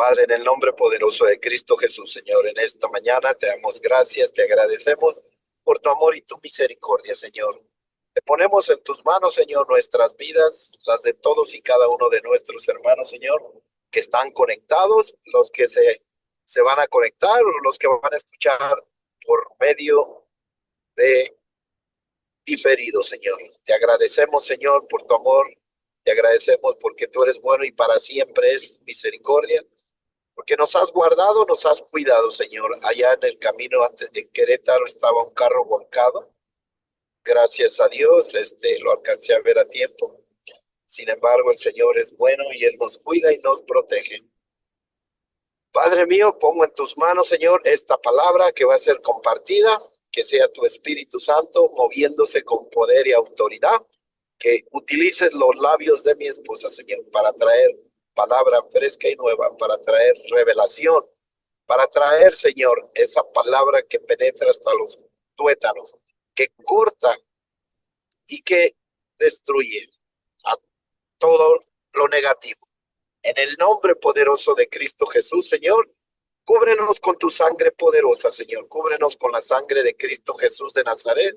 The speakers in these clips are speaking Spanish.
Padre, en el nombre poderoso de Cristo Jesús, Señor, en esta mañana te damos gracias, te agradecemos por tu amor y tu misericordia, Señor. Te ponemos en tus manos, Señor, nuestras vidas, las de todos y cada uno de nuestros hermanos, Señor, que están conectados, los que se van a conectar o los que van a escuchar por medio de diferido, Señor. Te agradecemos, Señor, por tu amor. Te agradecemos porque tú eres bueno y para siempre es misericordia. Porque nos has guardado, nos has cuidado, Señor. Allá en el camino antes de Querétaro estaba un carro volcado. Gracias a Dios, lo alcancé a ver a tiempo. Sin embargo, el Señor es bueno y Él nos cuida y nos protege. Padre mío, pongo en tus manos, Señor, esta palabra que va a ser compartida, que sea tu Espíritu Santo moviéndose con poder y autoridad, que utilices los labios de mi esposa, Señor, para traer palabra fresca y nueva, para traer revelación, para traer, Señor, esa palabra que penetra hasta los tuétanos, que corta y que destruye a todo lo negativo. En el nombre poderoso de Cristo Jesús, Señor, cúbrenos con tu sangre poderosa, Señor. Cúbrenos con la sangre de Cristo Jesús de Nazaret.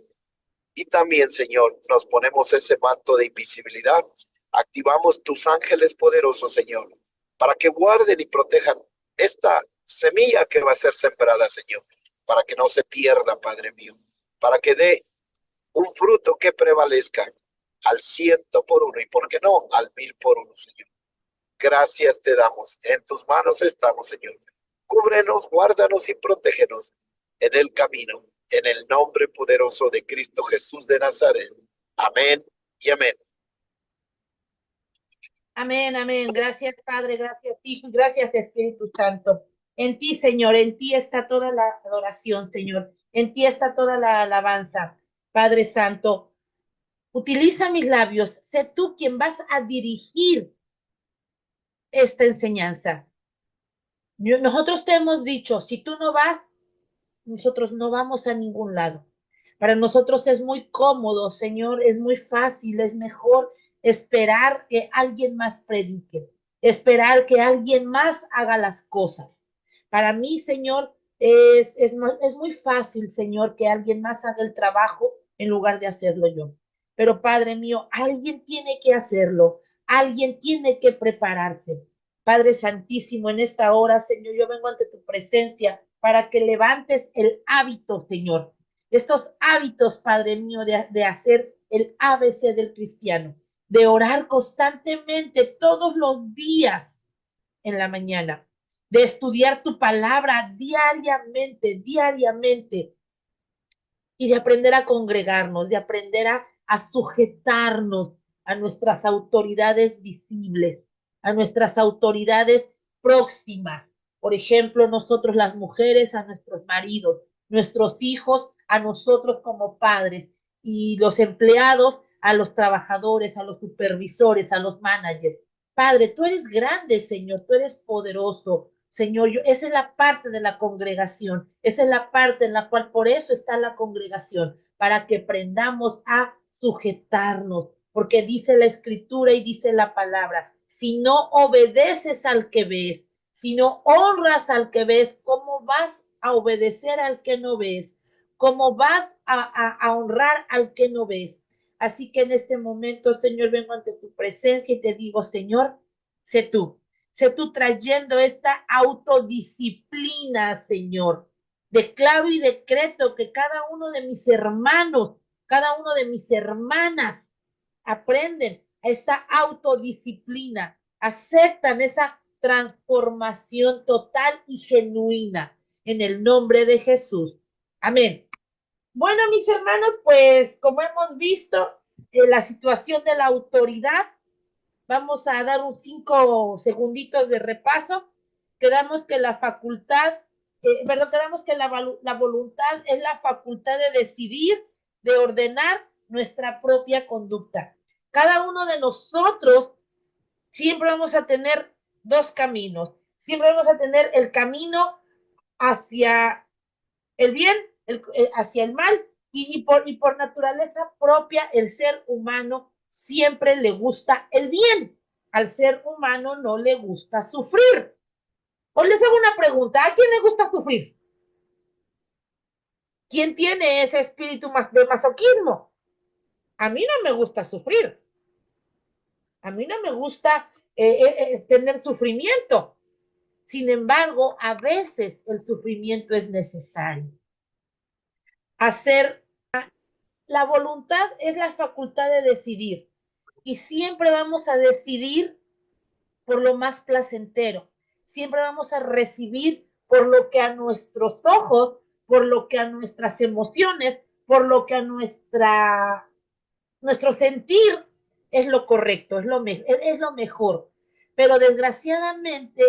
Y también, Señor, nos ponemos ese manto de invisibilidad. Activamos tus ángeles poderosos, Señor, para que guarden y protejan esta semilla que va a ser sembrada, Señor, para que no se pierda, Padre mío, para que dé un fruto que prevalezca al 100 por 1 y, ¿por qué no?, al 1000 por 1, Señor. Gracias te damos. En tus manos estamos, Señor. Cúbrenos, guárdanos y protégenos en el camino, en el nombre poderoso de Cristo Jesús de Nazaret. Amén y amén. Amén, amén. Gracias, Padre, gracias, Hijo, gracias, Espíritu Santo. En ti, Señor, en ti está toda la adoración, Señor. En ti está toda la alabanza, Padre Santo. Utiliza mis labios. Sé tú quien vas a dirigir esta enseñanza. Nosotros te hemos dicho, si tú no vas, nosotros no vamos a ningún lado. Para nosotros es muy cómodo, Señor, es muy fácil, es mejor esperar que alguien más predique, esperar que alguien más haga las cosas. Para mí, Señor, es muy fácil, Señor, que alguien más haga el trabajo en lugar de hacerlo yo. Pero, Padre mío, alguien tiene que hacerlo, alguien tiene que prepararse. Padre Santísimo, en esta hora, Señor, yo vengo ante tu presencia para que levantes el hábito, Señor. Estos hábitos, Padre mío, de hacer el ABC del cristiano, de orar constantemente todos los días en la mañana, de estudiar tu palabra diariamente, y de aprender a congregarnos, de aprender a sujetarnos a nuestras autoridades visibles, a nuestras autoridades próximas. Por ejemplo, nosotros las mujeres a nuestros maridos, nuestros hijos a nosotros como padres y los empleados a los trabajadores, a los supervisores, a los managers. Padre, tú eres grande, Señor, tú eres poderoso. Señor, esa es la parte de la congregación, esa es la parte en la cual por eso está la congregación, para que aprendamos a sujetarnos, porque dice la escritura y dice la palabra, si no obedeces al que ves, si no honras al que ves, ¿cómo vas a obedecer al que no ves? ¿Cómo vas a honrar al que no ves? Así que en este momento, Señor, vengo ante tu presencia y te digo, Señor, sé tú trayendo esta autodisciplina, Señor. Declaro y decreto que cada uno de mis hermanos, cada uno de mis hermanas aprenden esta autodisciplina, aceptan esa transformación total y genuina en el nombre de Jesús. Amén. Bueno, mis hermanos, pues como hemos visto, la situación de la autoridad, vamos a dar un 5 segunditos de repaso. Quedamos que la facultad, quedamos que la voluntad es la facultad de decidir, de ordenar nuestra propia conducta. Cada uno de nosotros siempre vamos a tener dos caminos. Siempre vamos a tener el camino hacia el bien, hacia el mal, y por naturaleza propia, el ser humano siempre le gusta el bien. Al ser humano no le gusta sufrir. Os les hago una pregunta, ¿a quién le gusta sufrir? ¿Quién tiene ese espíritu de masoquismo? A mí no me gusta sufrir. A mí no me gusta tener sufrimiento. Sin embargo, a veces el sufrimiento es necesario. La voluntad es la facultad de decidir y siempre vamos a decidir por lo más placentero. Siempre vamos a recibir por lo que a nuestros ojos, por lo que a nuestras emociones, por lo que a nuestro sentir es lo correcto, es lo mejor. Pero desgraciadamente,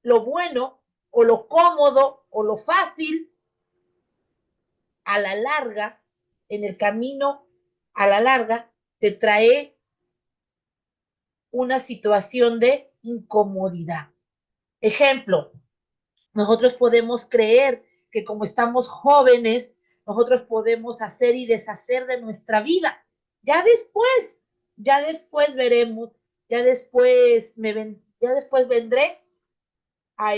lo bueno o lo cómodo o lo fácil, a la larga, en el camino, a la larga, te trae una situación de incomodidad. Ejemplo, nosotros podemos creer que como estamos jóvenes, nosotros podemos hacer y deshacer de nuestra vida. Ya después veremos, ya después vendré a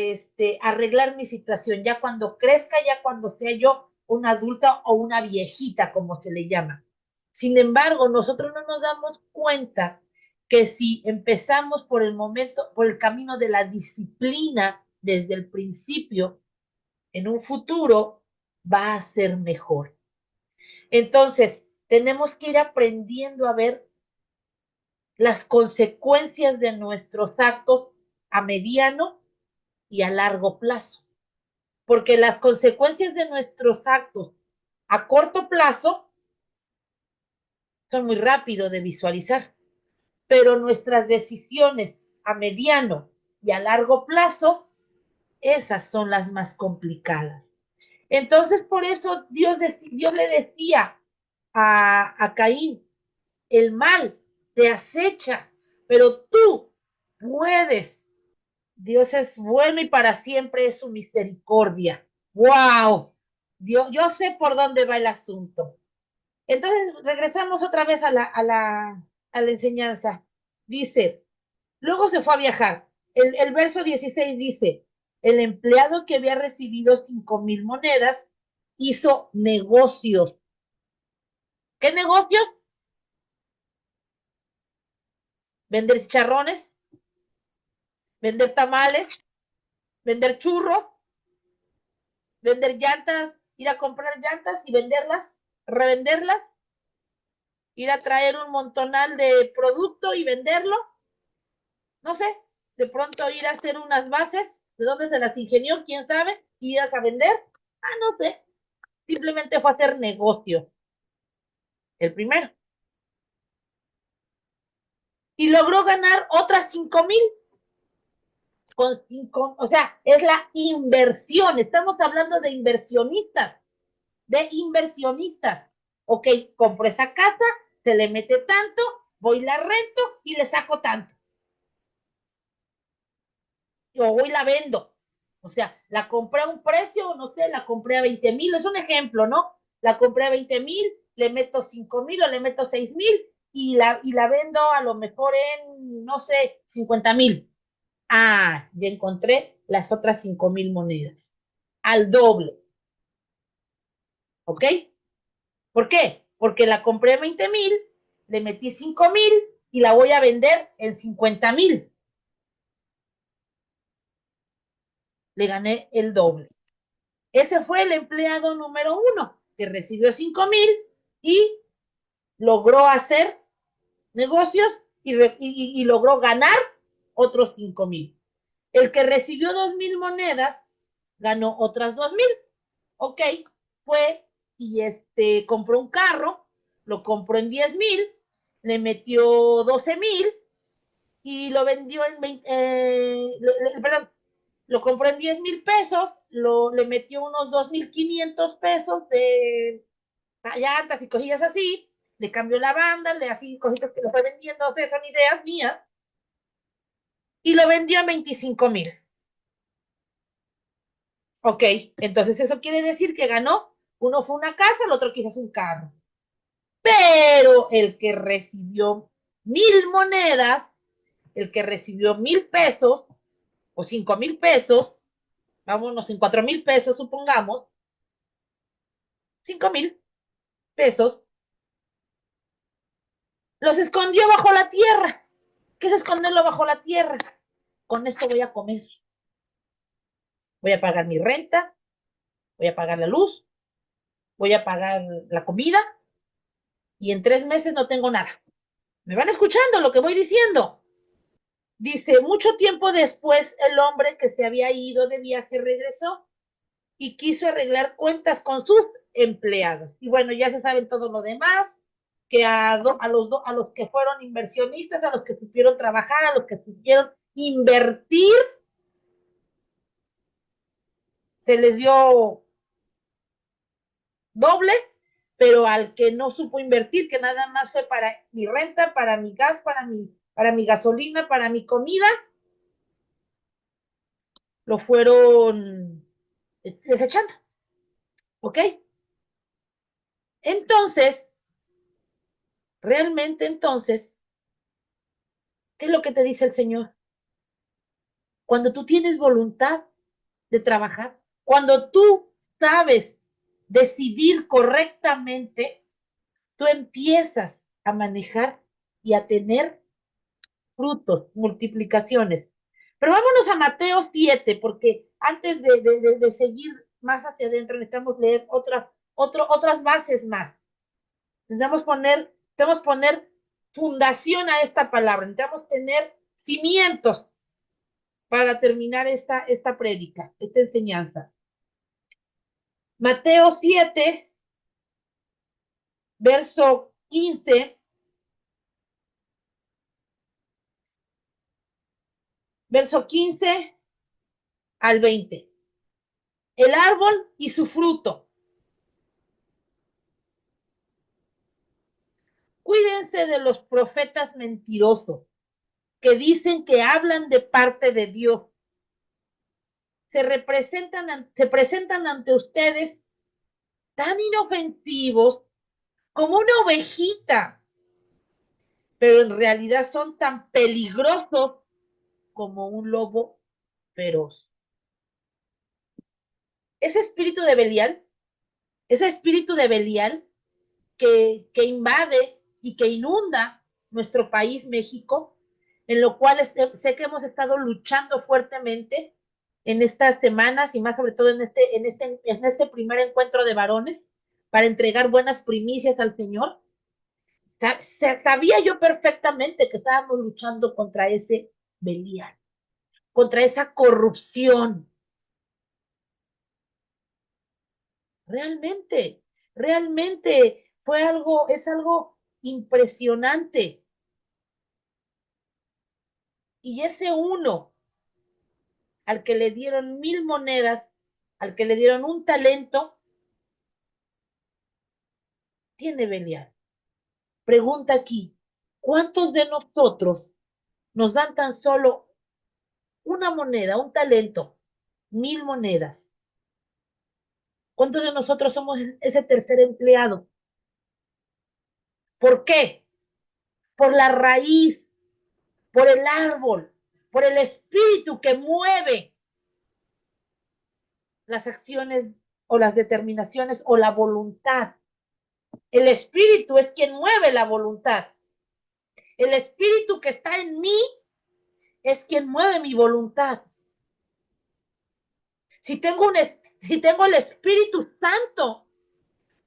arreglar mi situación, ya cuando crezca, ya cuando sea yo una adulta o una viejita, como se le llama. Sin embargo, nosotros no nos damos cuenta que si empezamos por el camino de la disciplina desde el principio, en un futuro va a ser mejor. Entonces, tenemos que ir aprendiendo a ver las consecuencias de nuestros actos a mediano y a largo plazo. Porque las consecuencias de nuestros actos a corto plazo son muy rápido de visualizar, pero nuestras decisiones a mediano y a largo plazo, esas son las más complicadas. Entonces, por eso Dios le decía a Caín, el mal te acecha, pero tú puedes. Dios es bueno y para siempre es su misericordia. ¡Wow! Yo sé por dónde va el asunto. Entonces, regresamos otra vez a la enseñanza. Dice, luego se fue a viajar. El verso 16 dice, el empleado que había recibido 5,000 monedas hizo negocios. ¿Qué negocios? Vender chicharrones, vender tamales, vender churros, vender llantas, ir a comprar llantas y venderlas, revenderlas, ir a traer un montonal de producto y venderlo. No sé, de pronto ir a hacer unas bases, ¿de dónde se las ingenió? ¿Quién sabe? ¿Ir a vender? No sé. Simplemente fue a hacer negocio. El primero. Y logró ganar otras 5,000. O sea, es la inversión. Estamos hablando de inversionistas. De inversionistas. Ok, compro esa casa, se le mete tanto, voy la rento y le saco tanto. O voy la vendo. O sea, la compré a un precio, no sé, la compré a 20,000, es un ejemplo, ¿no? La compré a 20,000, le meto 5,000 o le meto 6,000 y la vendo a lo mejor en, no sé, 50,000. Ya encontré las otras 5,000 monedas. Al doble. ¿Ok? ¿Por qué? Porque la compré a 20,000, le metí 5,000 y la voy a vender en 50,000. Le gané el doble. Ese fue el empleado número 1, que recibió 5,000 y logró hacer negocios y logró ganar otros 5,000. El que recibió 2,000 monedas ganó otras 2,000. Ok, fue y compró un carro, lo compró en 10,000, le metió 12,000 y lo vendió en 20, perdón, lo compró en 10,000 pesos, le metió unos 2,500 pesos de llantas y cosillas así, le cambió la banda, le así cositas que lo fue vendiendo, o sea, son ideas mías, y lo vendió a 25,000. Ok, entonces eso quiere decir que ganó, uno fue una casa, el otro quizás un carro. Pero el que recibió 1,000 monedas, el que recibió 1,000 pesos, o 5,000 pesos, vámonos en 4,000 pesos, supongamos, 5,000 pesos, los escondió bajo la tierra. ¿Qué es esconderlo bajo la tierra? Con esto voy a comer. Voy a pagar mi renta, voy a pagar la luz, voy a pagar la comida y en 3 meses no tengo nada. ¿Me van escuchando lo que voy diciendo? Dice, mucho tiempo después el hombre que se había ido de viaje regresó y quiso arreglar cuentas con sus empleados. Y bueno, ya se saben todo lo demás, que a los que fueron inversionistas, a los que supieron trabajar, a los que supieron invertir, se les dio doble, pero al que no supo invertir, que nada más fue para mi renta, para mi gas, para mi gasolina, para mi comida, lo fueron desechando. ¿Ok? Entonces, realmente entonces, ¿qué es lo que te dice el Señor? Cuando tú tienes voluntad de trabajar, cuando tú sabes decidir correctamente, tú empiezas a manejar y a tener frutos, multiplicaciones. Pero vámonos a Mateo 7, porque antes de seguir más hacia adentro, necesitamos leer otras bases más. Necesitamos poner fundación a esta palabra, necesitamos tener cimientos para terminar esta prédica, esta enseñanza. Mateo 7, verso 15, verso 15 al 20. El árbol y su fruto. Cuídense de los profetas mentirosos que dicen que hablan de parte de Dios. Se presentan ante ustedes tan inofensivos como una ovejita, pero en realidad son tan peligrosos como un lobo feroz. Ese espíritu de Belial, ese espíritu de Belial que invade y que inunda nuestro país, México, en lo cual sé que hemos estado luchando fuertemente en estas semanas y más sobre todo en este primer encuentro de varones para entregar buenas primicias al Señor. Sabía yo perfectamente que estábamos luchando contra ese Belial, contra esa corrupción. Realmente, realmente es algo impresionante. Y ese uno al que le dieron 1,000 monedas, al que le dieron un talento, tiene Belial. Pregunta aquí, ¿cuántos de nosotros nos dan tan solo una moneda, un talento, 1,000 monedas? ¿Cuántos de nosotros somos ese tercer empleado? ¿Por qué? Por la raíz, por el árbol, por el espíritu que mueve las acciones o las determinaciones o la voluntad. El espíritu es quien mueve la voluntad. El espíritu que está en mí es quien mueve mi voluntad. Si tengo el Espíritu Santo,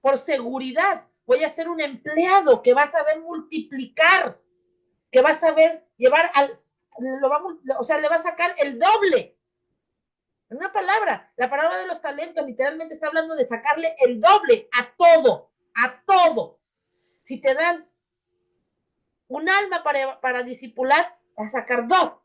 por seguridad, voy a ser un empleado que va a saber multiplicar, que va a saber llevar le va a sacar el doble. En una palabra, la palabra de los talentos literalmente está hablando de sacarle el doble a todo, a todo. Si te dan un alma para discipular, vas a sacar dos.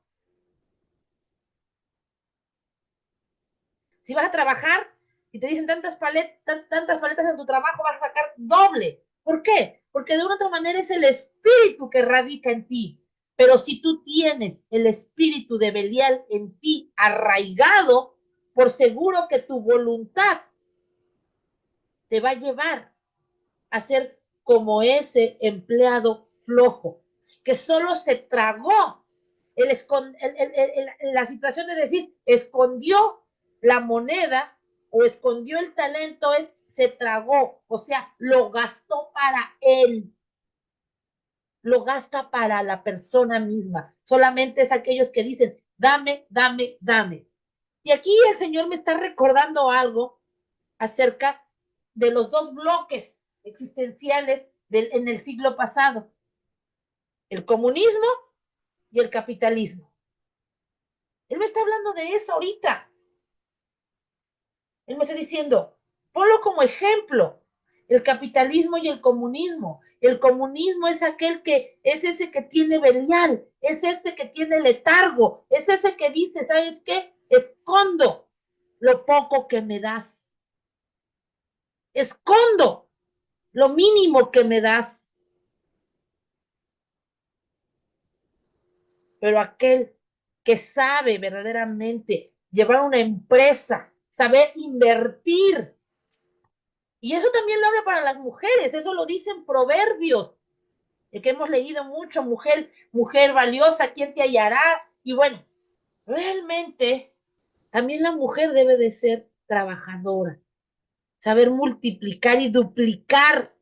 Si vas a trabajar y te dicen tantas paletas en tu trabajo, vas a sacar doble. ¿Por qué? Porque de una otra manera es el espíritu que radica en ti. Pero si tú tienes el espíritu de Belial en ti arraigado, por seguro que tu voluntad te va a llevar a ser como ese empleado flojo, que solo se tragó la situación de decir, escondió la moneda o escondió el talento es, se tragó, o sea, lo gastó para él. Lo gasta para la persona misma. Solamente es aquellos que dicen, dame, dame, dame. Y aquí el Señor me está recordando algo acerca de los dos bloques existenciales en el siglo pasado, el comunismo y el capitalismo. Él me está hablando de eso ahorita. Él me está diciendo, ponlo como ejemplo, el capitalismo y el comunismo. El comunismo es aquel que es ese que tiene Belial, es ese que tiene letargo, es ese que dice, ¿sabes qué? Escondo lo poco que me das. Escondo lo mínimo que me das. Pero aquel que sabe verdaderamente llevar una empresa, saber invertir. Y eso también lo habla para las mujeres, eso lo dicen Proverbios, el que hemos leído mucho, mujer, mujer valiosa, ¿quién te hallará? Y bueno, realmente también la mujer debe de ser trabajadora, saber multiplicar y duplicar.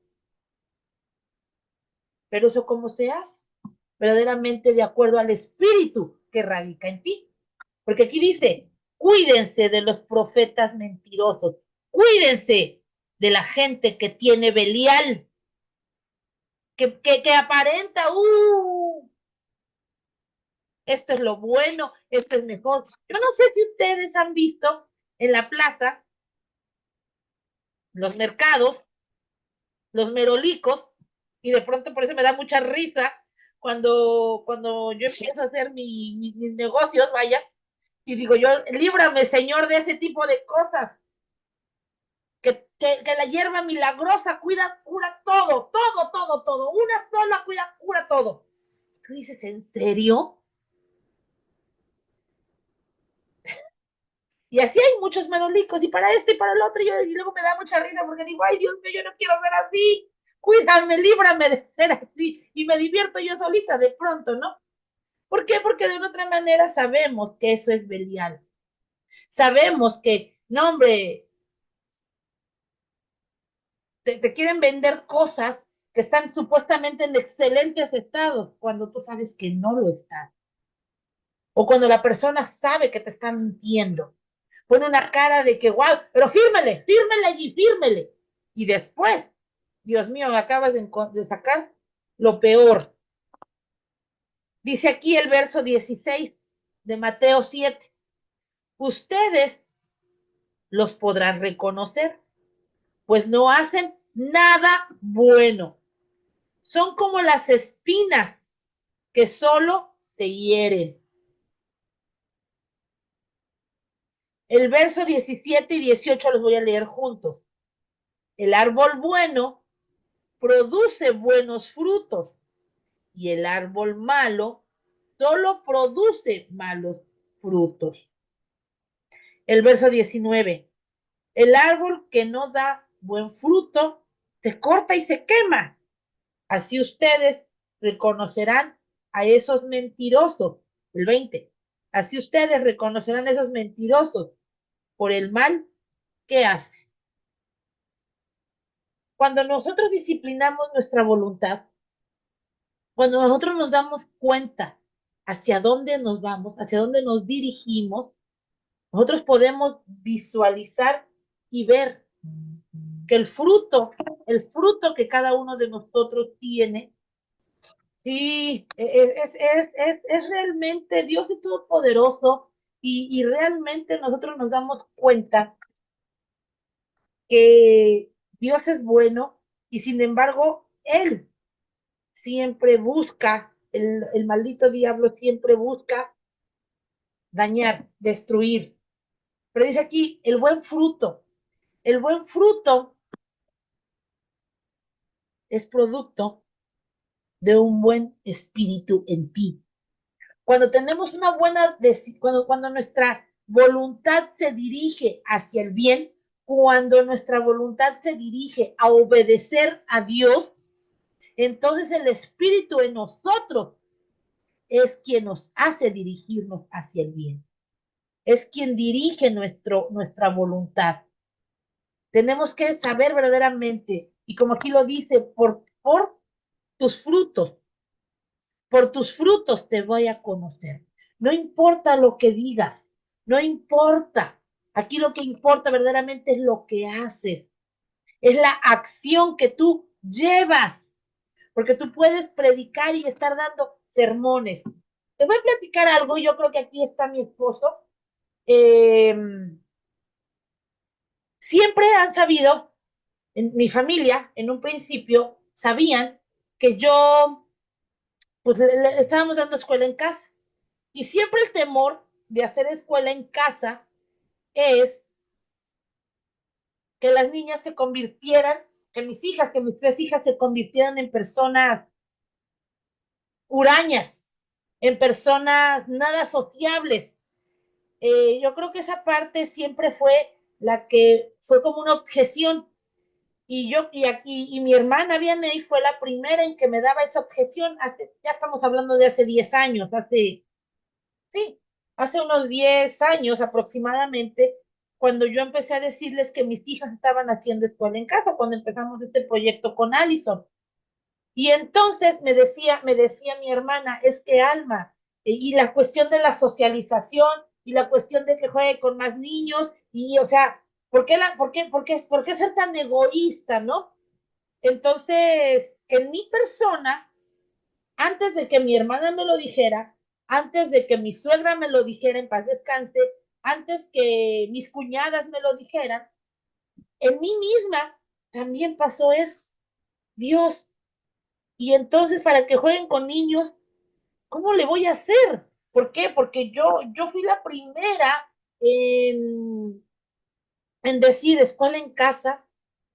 Pero eso cómo se hace? Verdaderamente de acuerdo al espíritu que radica en ti. Porque aquí dice, cuídense de los profetas mentirosos, cuídense de la gente que tiene Belial, que aparenta, esto es lo bueno, esto es mejor. Yo no sé si ustedes han visto en la plaza, los mercados, los merolicos, y de pronto por eso me da mucha risa cuando yo empiezo a hacer mis negocios, vaya, y digo yo, líbrame, Señor, de ese tipo de cosas. Que la hierba milagrosa cura todo, todo, todo, todo. Una sola cura todo. Tú dices, ¿en serio? Y así hay muchos merolicos, y para esto y para el otro, y luego me da mucha risa porque digo, ay, Dios mío, yo no quiero ser así. Cuídame, líbrame de ser así. Y me divierto yo solita de pronto, ¿no? ¿Por qué? Porque de una otra manera sabemos que eso es Belial. Sabemos que, no, hombre, te quieren vender cosas que están supuestamente en excelentes estados cuando tú sabes que no lo están. O cuando la persona sabe que te están mintiendo. Pone una cara de que, wow, pero fírmele allí, fírmele. Y después, Dios mío, acabas de sacar lo peor. Dice aquí el verso 16 de Mateo 7. Ustedes los podrán reconocer, pues no hacen nada bueno. Son como las espinas que solo te hieren. El verso 17 y 18 los voy a leer juntos. El árbol bueno produce buenos frutos y el árbol malo solo produce malos frutos. El verso 19. El árbol que no da buen fruto se corta y se quema. Así ustedes reconocerán a esos mentirosos. El 20. Así ustedes reconocerán a esos mentirosos por el mal que hacen. Cuando nosotros disciplinamos nuestra voluntad, cuando nosotros nos damos cuenta hacia dónde nos vamos, hacia dónde nos dirigimos, nosotros podemos visualizar y ver que el fruto que cada uno de nosotros tiene, sí, es realmente, Dios es todopoderoso y realmente nosotros nos damos cuenta que Dios es bueno y sin embargo, Él siempre busca, el maldito diablo siempre busca dañar, destruir. Pero dice aquí, el buen fruto es producto de un buen espíritu en ti. Cuando tenemos una buena, cuando nuestra voluntad se dirige hacia el bien, cuando nuestra voluntad se dirige a obedecer a Dios, entonces el espíritu en nosotros es quien nos hace dirigirnos hacia el bien. Es quien dirige nuestra voluntad. Tenemos que saber verdaderamente, y como aquí lo dice, por tus frutos, por tus frutos te voy a conocer. No importa lo que digas, no importa. Aquí lo que importa verdaderamente es lo que haces, es la acción que tú llevas, porque tú puedes predicar y estar dando sermones. Te voy a platicar algo, yo creo que aquí está mi esposo. Eh, Siempre han sabido, en mi familia, en un principio, sabían que yo, pues le estábamos dando escuela en casa. Y siempre el temor de hacer escuela en casa es que las niñas se convirtieran, que mis hijas, que mis tres hijas se convirtieran en personas hurañas, en personas nada sociables. Yo creo que esa parte siempre fue la que fue como una objeción. Y mi hermana Vianey fue la primera en que me daba esa objeción. Ya estamos hablando de hace 10 años, sí, hace unos 10 años aproximadamente, cuando yo empecé a decirles que mis hijas estaban haciendo escuela en casa, cuando empezamos este proyecto con Allison. Y entonces me decía mi hermana, es que Alma, y la cuestión de la socialización, y la cuestión de que juegue con más niños, y o sea, ¿por qué ser tan egoísta, no? Entonces, en mi persona, antes de que mi hermana me lo dijera, antes de que mi suegra me lo dijera en paz descanse, antes que mis cuñadas me lo dijeran, en mí misma también pasó eso. Dios, y entonces para que jueguen con niños, ¿cómo le voy a hacer? ¿Por qué? Porque yo fui la primera en decir escuela en casa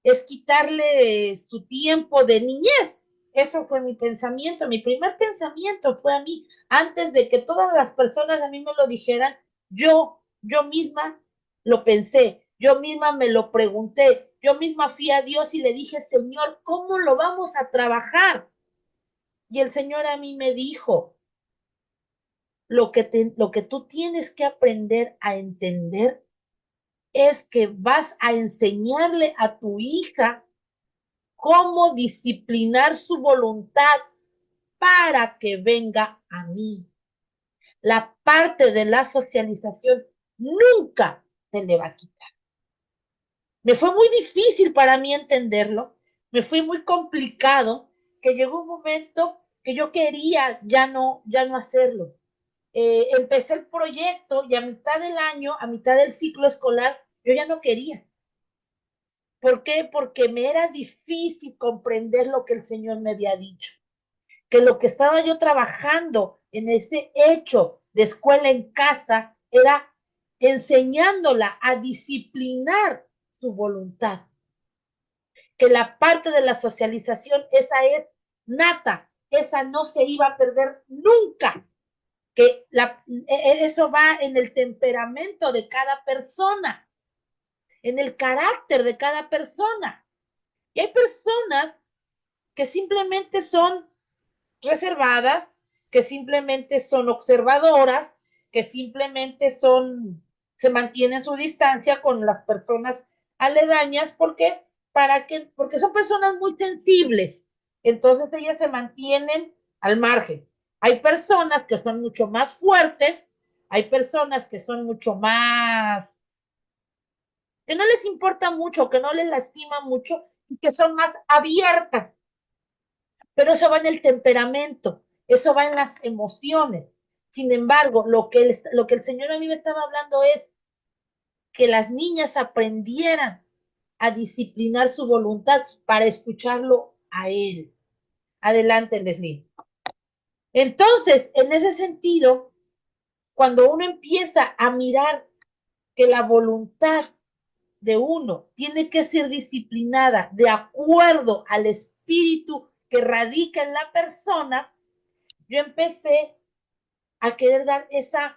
es quitarle su tiempo de niñez. Eso fue mi pensamiento. Mi primer pensamiento fue a mí, antes de que todas las personas a mí me lo dijeran, yo misma lo pensé, yo misma me lo pregunté, yo misma fui a Dios y le dije, Señor, ¿cómo lo vamos a trabajar? Y el Señor a mí me dijo, lo que tú tienes que aprender a entender es que vas a enseñarle a tu hija cómo disciplinar su voluntad para que venga a mí. La parte de la socialización nunca se le va a quitar. Me fue muy difícil para mí entenderlo, me fue muy complicado, que llegó un momento que yo quería ya no hacerlo. Empecé el proyecto y a mitad del año, a mitad del ciclo escolar, yo ya no quería. ¿Por qué? Porque me era difícil comprender lo que el Señor me había dicho. Que lo que estaba yo trabajando en ese hecho de escuela en casa era enseñándola a disciplinar su voluntad. Que la parte de la socialización, esa es nata, esa no se iba a perder nunca. Que eso va en el temperamento de cada persona, en el carácter de cada persona. Y hay personas que simplemente son reservadas, que simplemente son observadoras, que simplemente se mantienen su distancia con las personas aledañas, porque porque son personas muy sensibles, entonces ellas se mantienen al margen. Hay personas que son mucho más fuertes, hay personas que son mucho más, que no les importa mucho, que no les lastima mucho y que son más abiertas, pero eso va en el temperamento, eso va en las emociones. Sin embargo, lo que el Señor a mí me estaba hablando es que las niñas aprendieran a disciplinar su voluntad para escucharlo a Él. Adelante, Leslie. Entonces, en ese sentido, cuando uno empieza a mirar que la voluntad de uno tiene que ser disciplinada de acuerdo al espíritu que radica en la persona, yo empecé a querer dar esa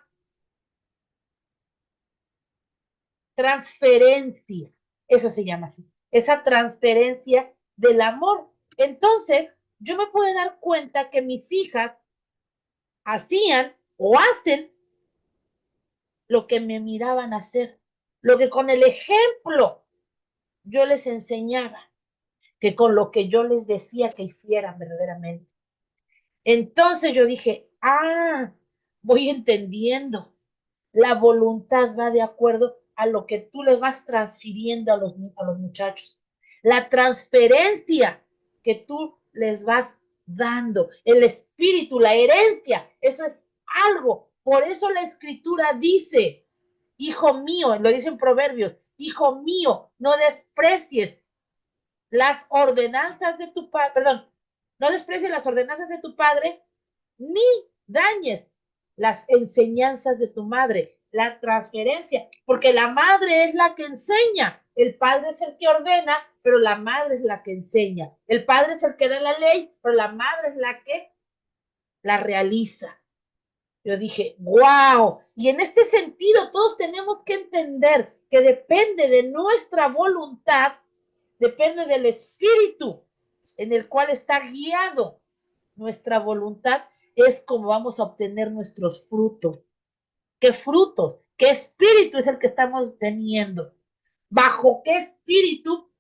transferencia, eso se llama así, esa transferencia del amor. Entonces, yo me pude dar cuenta que mis hijas hacían o hacen lo que me miraban hacer, lo que con el ejemplo yo les enseñaba, que con lo que yo les decía que hicieran verdaderamente. Entonces yo dije, voy entendiendo. La voluntad va de acuerdo a lo que tú le vas transfiriendo a los muchachos. La transferencia que tú les vas dando, el espíritu, la herencia, eso es algo. Por eso la escritura dice, hijo mío, lo dice en Proverbios, hijo mío, no desprecies las ordenanzas de tu padre, perdón, no desprecies las ordenanzas de tu padre, ni dañes las enseñanzas de tu madre, la transferencia, porque la madre es la que enseña, el padre es el que ordena, pero la madre es la que enseña, el padre es el que da la ley, pero la madre es la que la realiza. Yo dije, wow, y en este sentido todos tenemos que entender que depende de nuestra voluntad, depende del espíritu en el cual está guiado nuestra voluntad, es como vamos a obtener nuestros frutos. ¿Qué frutos? ¿Qué espíritu es el que estamos teniendo? ¿Bajo qué espíritu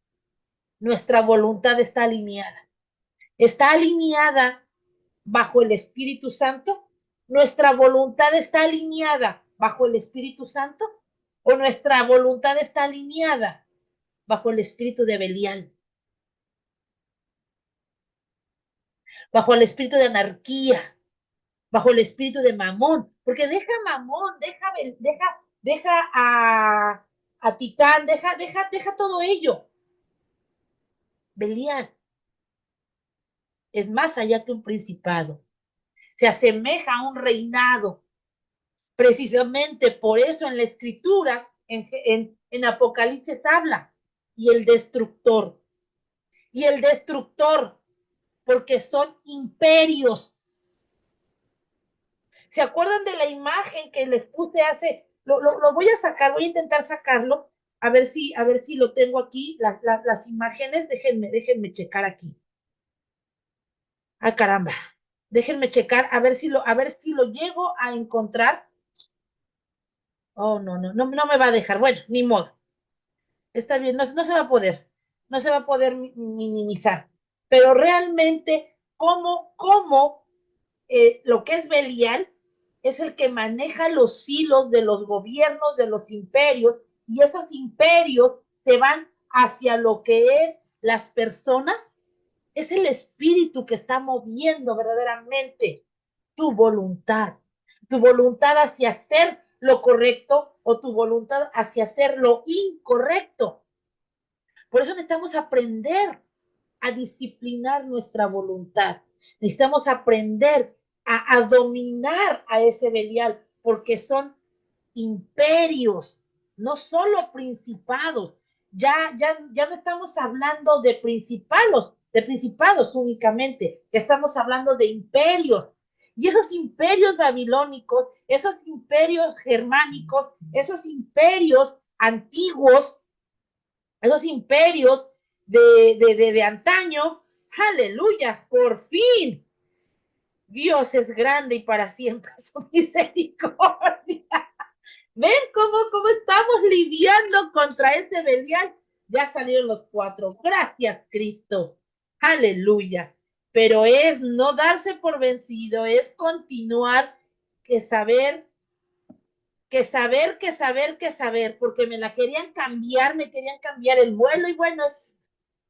nuestra voluntad está alineada? ¿Está alineada bajo el Espíritu Santo? ¿Nuestra voluntad está alineada bajo el Espíritu Santo? ¿O nuestra voluntad está alineada bajo el espíritu de Belial? Bajo el espíritu de anarquía, bajo el espíritu de Mamón, porque deja Mamón, deja a Titán, deja todo ello. Belial es más allá que un principado, se asemeja a un reinado. Precisamente por eso en la escritura, en Apocalipsis habla, y el destructor, porque son imperios. ¿Se acuerdan de la imagen que les puse hace? Lo voy a sacar, voy a intentar sacarlo, a ver si lo tengo aquí, las imágenes, déjenme checar aquí. Caramba, déjenme checar, a ver si lo llego a encontrar. Oh, no me va a dejar, bueno, ni modo, está bien, no se va a poder, no se va a poder minimizar, pero realmente, ¿cómo lo que es Belial es el que maneja los hilos de los gobiernos, de los imperios, y esos imperios se van hacia lo que es las personas? Es el espíritu que está moviendo verdaderamente tu voluntad hacia hacer lo correcto o tu voluntad hacia hacer lo incorrecto. Por eso necesitamos aprender a disciplinar nuestra voluntad. Necesitamos aprender a dominar a ese Belial, porque son imperios, no solo principados. Ya no estamos hablando de principados únicamente, estamos hablando de imperios. Y esos imperios babilónicos, esos imperios germánicos, esos imperios antiguos, esos imperios de antaño, aleluya, por fin. Dios es grande y para siempre su misericordia. ¿Ven cómo estamos lidiando contra este Belial? Ya salieron los 4. Gracias, Cristo. Aleluya. Pero es no darse por vencido, es continuar, que saber, porque me querían cambiar el vuelo y bueno,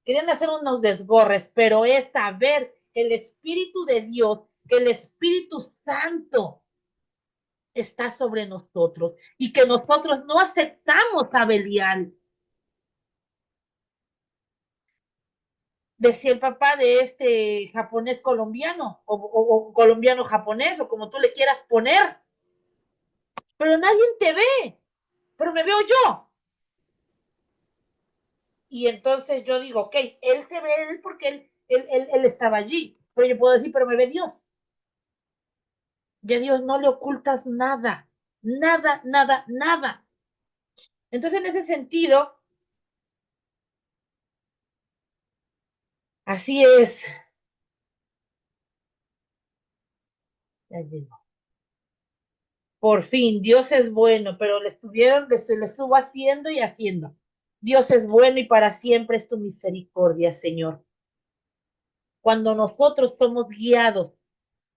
querían hacer unos desgorres, pero es saber que el Espíritu de Dios, que el Espíritu Santo está sobre nosotros y que nosotros no aceptamos a Belial. Decía el papá de este japonés colombiano o colombiano japonés o como tú le quieras poner, pero nadie te ve, pero me veo yo. Y entonces yo digo, ok, él se ve él porque él estaba allí, pero yo puedo decir, pero me ve Dios. Y a Dios no le ocultas nada, nada. Entonces, en ese sentido, así es. Ya llegó. Por fin, Dios es bueno, pero le estuvo haciendo y haciendo. Dios es bueno y para siempre es tu misericordia, Señor. Cuando nosotros somos guiados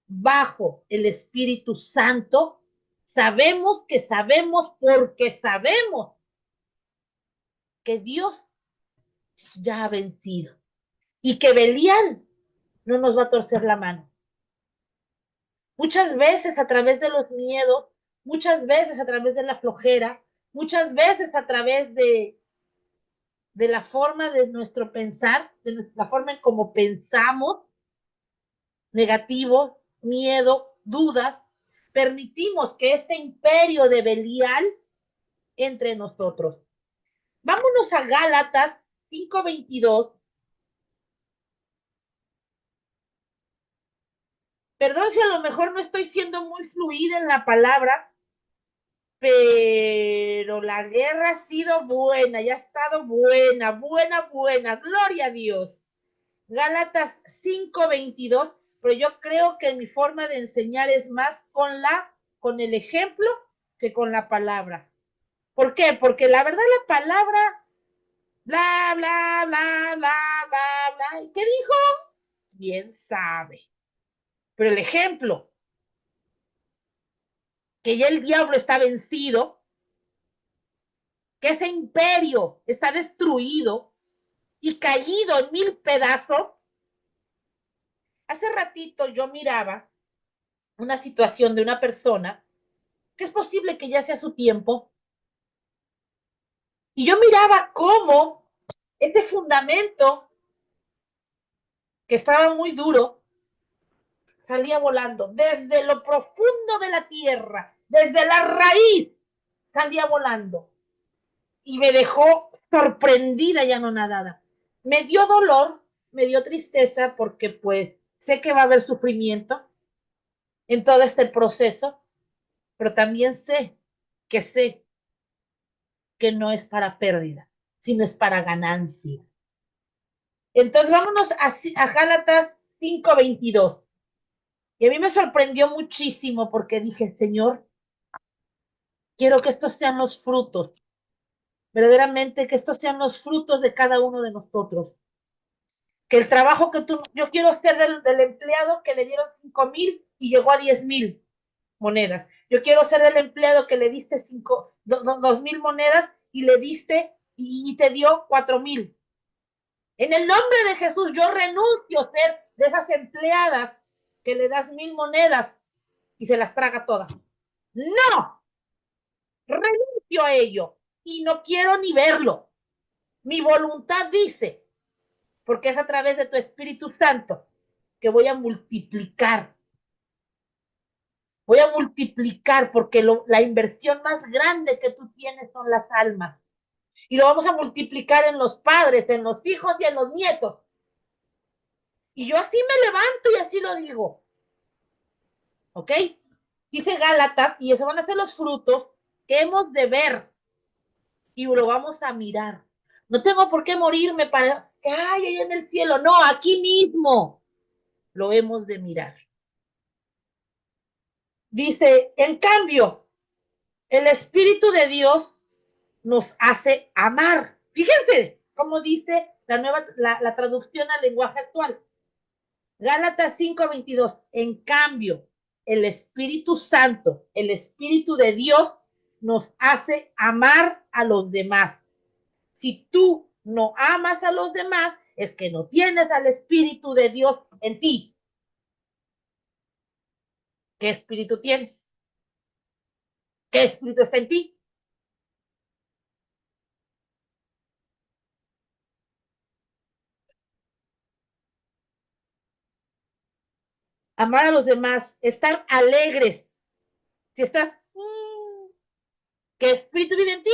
bajo el Espíritu Santo, sabemos que sabemos porque sabemos que Dios ya ha vencido y que Belial no nos va a torcer la mano. Muchas veces a través de los miedos, muchas veces a través de la flojera, muchas veces a través de la forma de nuestro pensar, de la forma en cómo pensamos, negativo, miedo, dudas, permitimos que este imperio de Belial entre nosotros. Vámonos a Gálatas 5:22. Perdón si a lo mejor no estoy siendo muy fluida en la palabra, pero la guerra ha sido buena, ya ha estado buena, buena, buena. Gloria a Dios. Gálatas 5:22, pero yo creo que mi forma de enseñar es más con el ejemplo que con la palabra. ¿Por qué? Porque la verdad la palabra, bla, bla, bla, bla, bla, bla. ¿Y qué dijo? Bien sabe. Pero el ejemplo, que ya el diablo está vencido, que ese imperio está destruido y caído en 1000 pedazos. Hace ratito yo miraba una situación de una persona que es posible que ya sea su tiempo, y yo miraba cómo este fundamento que estaba muy duro salía volando desde lo profundo de la tierra, desde la raíz salía volando, y me dejó sorprendida y anonadada. Me dio dolor, me dio tristeza, porque pues sé que va a haber sufrimiento en todo este proceso, pero también sé que no es para pérdida, sino es para ganancia. Entonces vámonos a Gálatas 5:22. Y a mí me sorprendió muchísimo porque dije, Señor, quiero que estos sean los frutos, verdaderamente que estos sean los frutos de cada uno de nosotros. Que el trabajo yo quiero ser del empleado que le dieron 5,000 y llegó a 10,000 monedas. Yo quiero ser del empleado que le diste 2,000 monedas y le diste y te dio 4,000. En el nombre de Jesús, yo renuncio a ser de esas empleadas que le das 1,000 monedas y se las traga todas. No, renuncio a ello y no quiero ni verlo. Mi voluntad dice, porque es a través de tu Espíritu Santo, que voy a multiplicar. Voy a multiplicar porque la inversión más grande que tú tienes son las almas. Y lo vamos a multiplicar en los padres, en los hijos y en los nietos. Y yo así me levanto y así lo digo. ¿Ok? Dice Gálatas, y esos van a ser los frutos que hemos de ver y lo vamos a mirar. No tengo por qué morirme para que, ay, ahí en el cielo. No, aquí mismo lo hemos de mirar. Dice, en cambio, el Espíritu de Dios nos hace amar. Fíjense cómo dice la traducción al lenguaje actual. Gálatas 5:22. En cambio, el Espíritu Santo, el Espíritu de Dios, nos hace amar a los demás. Si tú no amas a los demás, es que no tienes al Espíritu de Dios en ti. ¿Qué espíritu tienes? ¿Qué espíritu está en ti? Amar a los demás, estar alegres. Si estás, ¿qué espíritu vive en ti?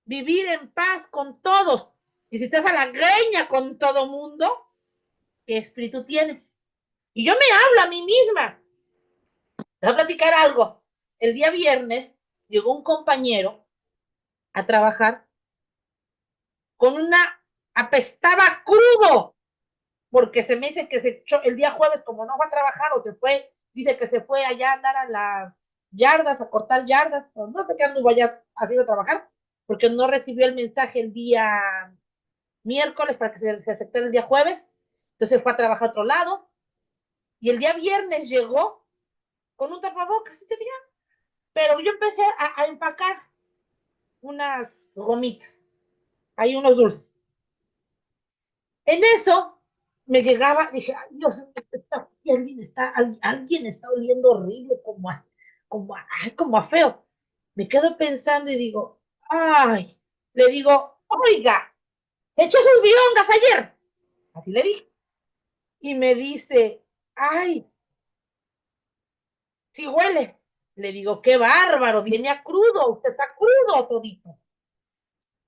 Vivir en paz con todos. Y si estás a la greña con todo mundo, ¿qué espíritu tienes? Y yo me hablo a mí misma. Te voy a platicar algo. El día viernes llegó un compañero a trabajar con apestaba crudo, porque se me dice que el día jueves, como no fue a trabajar o se fue dice que se fue allá a andar a las yardas, a cortar yardas, no sé qué anduvo allá haciendo trabajar, porque no recibió el mensaje el día miércoles para que se aceptara el día jueves, entonces fue a trabajar a otro lado, y el día viernes llegó con un tapabocas, y tenía, pero yo empecé a empacar unas gomitas, hay unos dulces. En eso me llegaba, dije, ay, Dios, alguien está oliendo horrible, como a feo. Me quedo pensando y digo, ay, le digo, oiga, se echó sus biongas ayer. Así le dije. Y me dice, ay, sí huele. Le digo, qué bárbaro, viene a crudo, usted está crudo todito.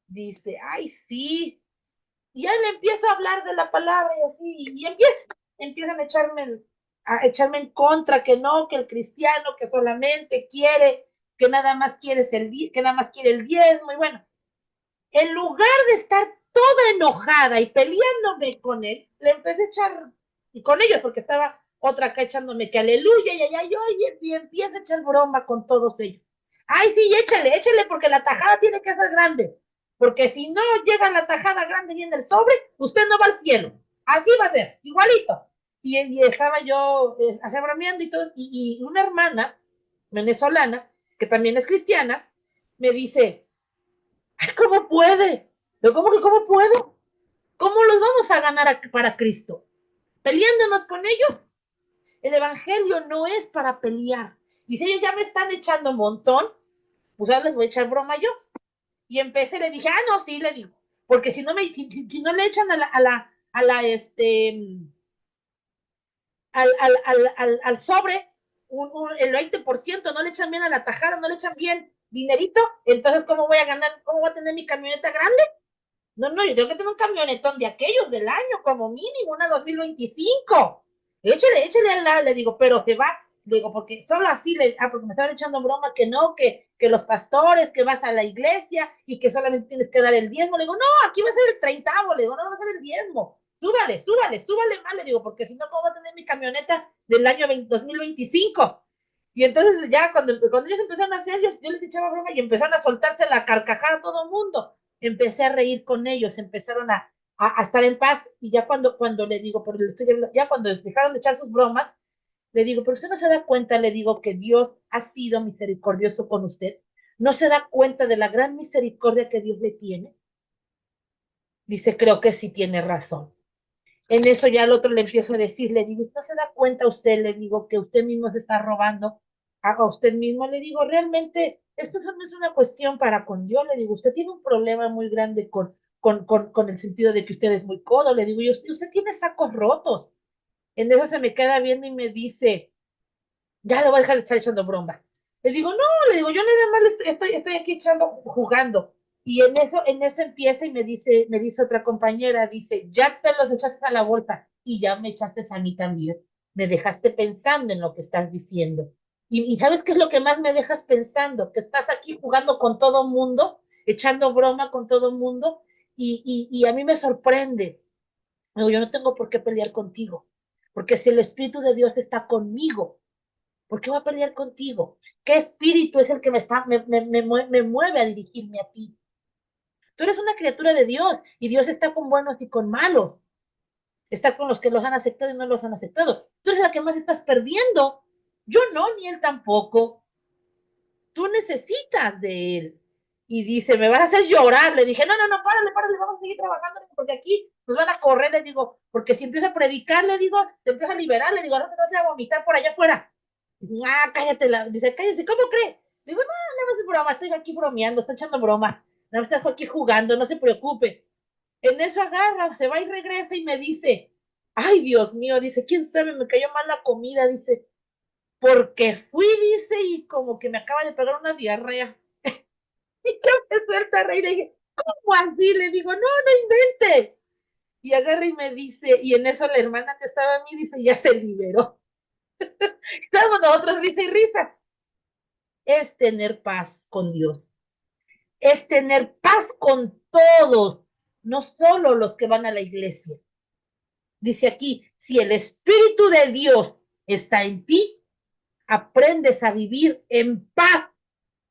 Dice, ay, sí. Y ya le empiezo a hablar de la palabra y así, y empiezan a echarme en contra, que no, que el cristiano que solamente quiere, que nada más quiere que nada más quiere el diezmo, y bueno, en lugar de estar toda enojada y peleándome con él, le empecé a echar, y con ellos, porque estaba otra acá echándome que aleluya, y yo, y empiezo a echar broma con todos ellos. Ay, sí, échale, porque la tajada tiene que ser grande, porque si no llega la tajada grande y en el sobre, usted no va al cielo. Así va a ser, igualito. Y estaba yo así bromeando y todo, y una hermana venezolana, que también es cristiana, me dice, ay, ¿cómo puede? Yo, ¿cómo puedo? ¿Cómo los vamos a ganar para Cristo? ¿Peleándonos con ellos? El evangelio no es para pelear. Y si ellos ya me están echando un montón, pues ahora les voy a echar broma yo. Y empecé, le dije, no, sí, le digo. Porque si no le echan al sobre el 20%, no le echan bien a la tajada, no le echan bien dinerito, entonces ¿cómo voy a ganar? ¿Cómo voy a tener mi camioneta grande? No, no, yo tengo que tener un camionetón de aquellos del año, como mínimo, una 2025. Échale al lado, le digo, pero se va, le digo, porque solo así, porque me estaban echando broma que no, que los pastores, que vas a la iglesia y que solamente tienes que dar el diezmo. Le digo, no, aquí va a ser el 30, le digo, no va a ser el diezmo. Súbale más, le digo, porque si no, ¿cómo va a tener mi camioneta del año 2025? Y entonces ya cuando ellos empezaron a hacer, yo les echaba broma y empezaron a soltarse la carcajada a todo el mundo. Empecé a reír con ellos, empezaron a estar en paz, y ya cuando le digo, ya cuando dejaron de echar sus bromas, le digo, pero usted no se da cuenta, le digo, que Dios ha sido misericordioso con usted, no se da cuenta de la gran misericordia que Dios le tiene. Dice, creo que sí tiene razón. En eso ya al otro le empiezo a decir, le digo, ¿no se da cuenta usted? Le digo, que usted mismo se está robando a usted mismo. Le digo, realmente, esto no es una cuestión para con Dios. Le digo, usted tiene un problema muy grande con el sentido de que usted es muy codo. Le digo, y usted tiene sacos rotos. En eso se me queda viendo y me dice, ya le voy a dejar de estar echando broma. Le digo, no, le digo, yo nada más estoy aquí jugando. Y en eso empieza y me dice otra compañera, dice, ya te los echaste a la bolsa y ya me echaste a mí también. Me dejaste pensando en lo que estás diciendo. Y ¿sabes qué es lo que más me dejas pensando? Que estás aquí jugando con todo mundo, echando broma con todo mundo, y a mí me sorprende. No, yo no tengo por qué pelear contigo, porque si el Espíritu de Dios está conmigo, ¿por qué va a pelear contigo? ¿Qué espíritu es el que me mueve a dirigirme a ti? Tú eres una criatura de Dios, y Dios está con buenos y con malos. Está con los que los han aceptado y no los han aceptado. Tú eres la que más estás perdiendo. Yo no, ni él tampoco. Tú necesitas de él. Y dice, me vas a hacer llorar. Le dije, no, párale, vamos a seguir trabajando, porque aquí nos van a correr, le digo, porque si empiezo a predicar, le digo, te empiezo a liberar, le digo, ahora te vas a vomitar por allá afuera. Cállate, dice, cállate, ¿cómo cree? Le digo, no, no es broma, estoy aquí bromeando, estoy echando broma, no estoy aquí jugando, no se preocupe. En eso agarra, se va y regresa y me dice, ay, Dios mío, dice, quién sabe, me cayó mal la comida, dice, porque fui, dice, y como que me acaba de pegar una diarrea. Y yo me suelto a reír, le dije, ¿cómo así? Le digo, no invente. Y agarra y me dice, y en eso la hermana que estaba a mí dice, ya se liberó. Estábamos nosotros risa y risa. Es tener paz con Dios, es tener paz con todos, no solo los que van a la iglesia. Dice aquí, si el Espíritu de Dios está en ti, aprendes a vivir en paz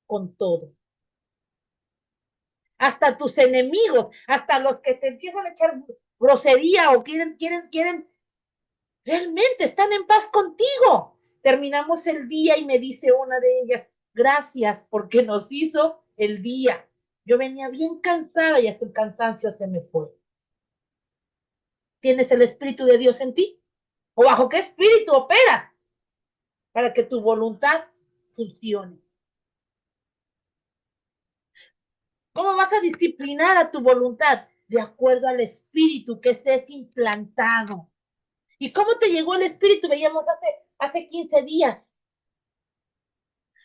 con todo. Hasta tus enemigos, hasta los que te empiezan a echar grosería o quieren, realmente están en paz contigo. Terminamos el día y me dice una de ellas, gracias porque nos hizo el día. Yo venía bien cansada y hasta el cansancio se me fue. ¿Tienes el Espíritu de Dios en ti? ¿O bajo qué espíritu opera para que tu voluntad funcione? ¿Cómo vas a disciplinar a tu voluntad? De acuerdo al espíritu que estés implantado. ¿Y cómo te llegó el espíritu? Veíamos hace 15 días.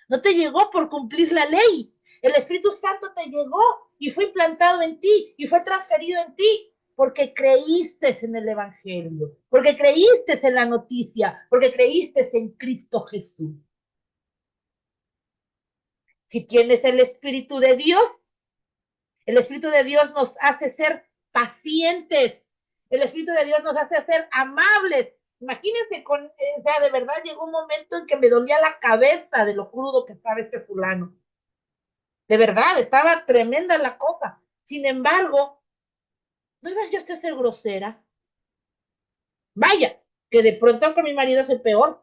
No te llegó por cumplir la ley. El Espíritu Santo te llegó y fue implantado en ti y fue transferido en ti porque creíste en el Evangelio, porque creíste en la noticia, porque creíste en Cristo Jesús. Si tienes el Espíritu de Dios nos hace ser pacientes. El Espíritu de Dios nos hace ser amables. Imagínense, de verdad llegó un momento en que me dolía la cabeza de lo crudo que estaba este fulano. De verdad, estaba tremenda la cosa. Sin embargo, no iba yo a ser grosera. Vaya, que de pronto con mi marido es el peor.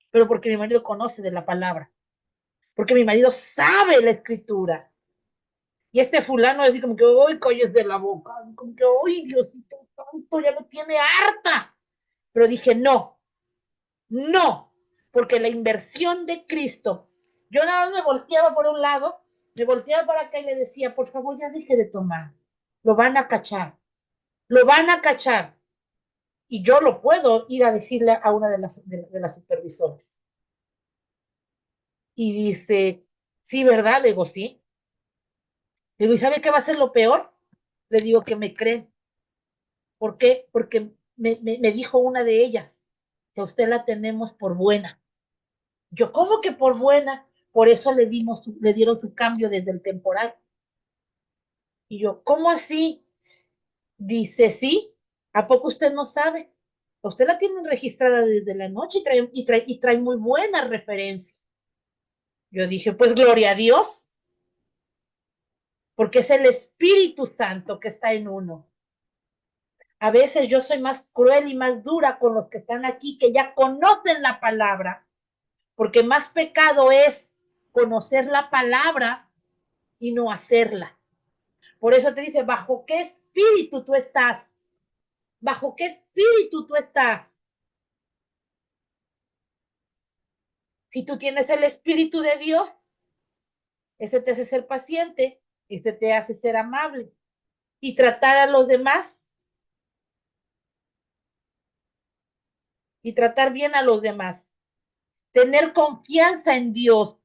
Pero porque mi marido conoce de la palabra. Porque mi marido sabe la escritura. Y este fulano así como que, ¡ay, calles de la boca! Como que, ¡ay, Diosito santo! Ya me tiene harta. Pero dije, no, no, porque la inversión de Cristo, yo nada más me volteaba por un lado, me volteaba para acá y le decía, por favor, ya deje de tomar. Lo van a cachar. Lo van a cachar. Y yo lo puedo ir a decirle a una de las supervisoras. Y dice, sí, ¿verdad? Le digo, sí. Le digo, ¿y sabe qué va a ser lo peor? Le digo que me creen. ¿Por qué? Porque me dijo una de ellas, que a usted la tenemos por buena. Yo, ¿cómo que por buena? Por eso le dieron su cambio desde el temporal. Y yo, ¿cómo así? Dice, sí, ¿a poco usted no sabe? Usted la tienen registrada desde la noche y trae muy buena referencia. Yo dije, pues gloria a Dios, porque es el Espíritu Santo que está en uno. A veces yo soy más cruel y más dura con los que están aquí, que ya conocen la palabra, porque más pecado es conocer la palabra y no hacerla. Por eso te dice, ¿bajo qué espíritu tú estás? ¿Bajo qué espíritu tú estás? Si tú tienes el Espíritu de Dios, ese te hace ser paciente, ese te hace ser amable y tratar a los demás y tratar bien a los demás. Tener confianza en Dios,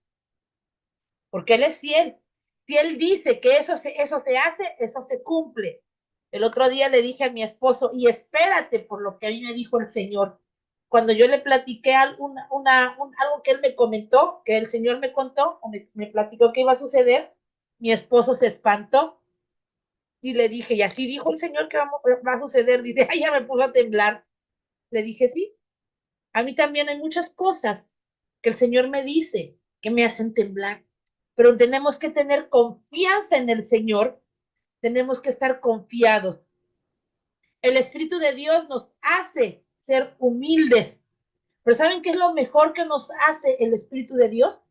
porque Él es fiel. Si Él dice que eso se hace, eso se cumple. El otro día le dije a mi esposo, y espérate por lo que a mí me dijo el Señor. Cuando yo le platiqué algo que él me comentó, que el Señor me contó, o me platicó que iba a suceder, mi esposo se espantó y le dije, y así dijo el Señor que va a suceder. Dice, ay, ya me puso a temblar. Le dije, sí, a mí también hay muchas cosas que el Señor me dice que me hacen temblar, pero tenemos que tener confianza en el Señor, tenemos que estar confiados. El Espíritu de Dios nos hace ser humildes, pero ¿saben qué es lo mejor que nos hace el Espíritu de Dios?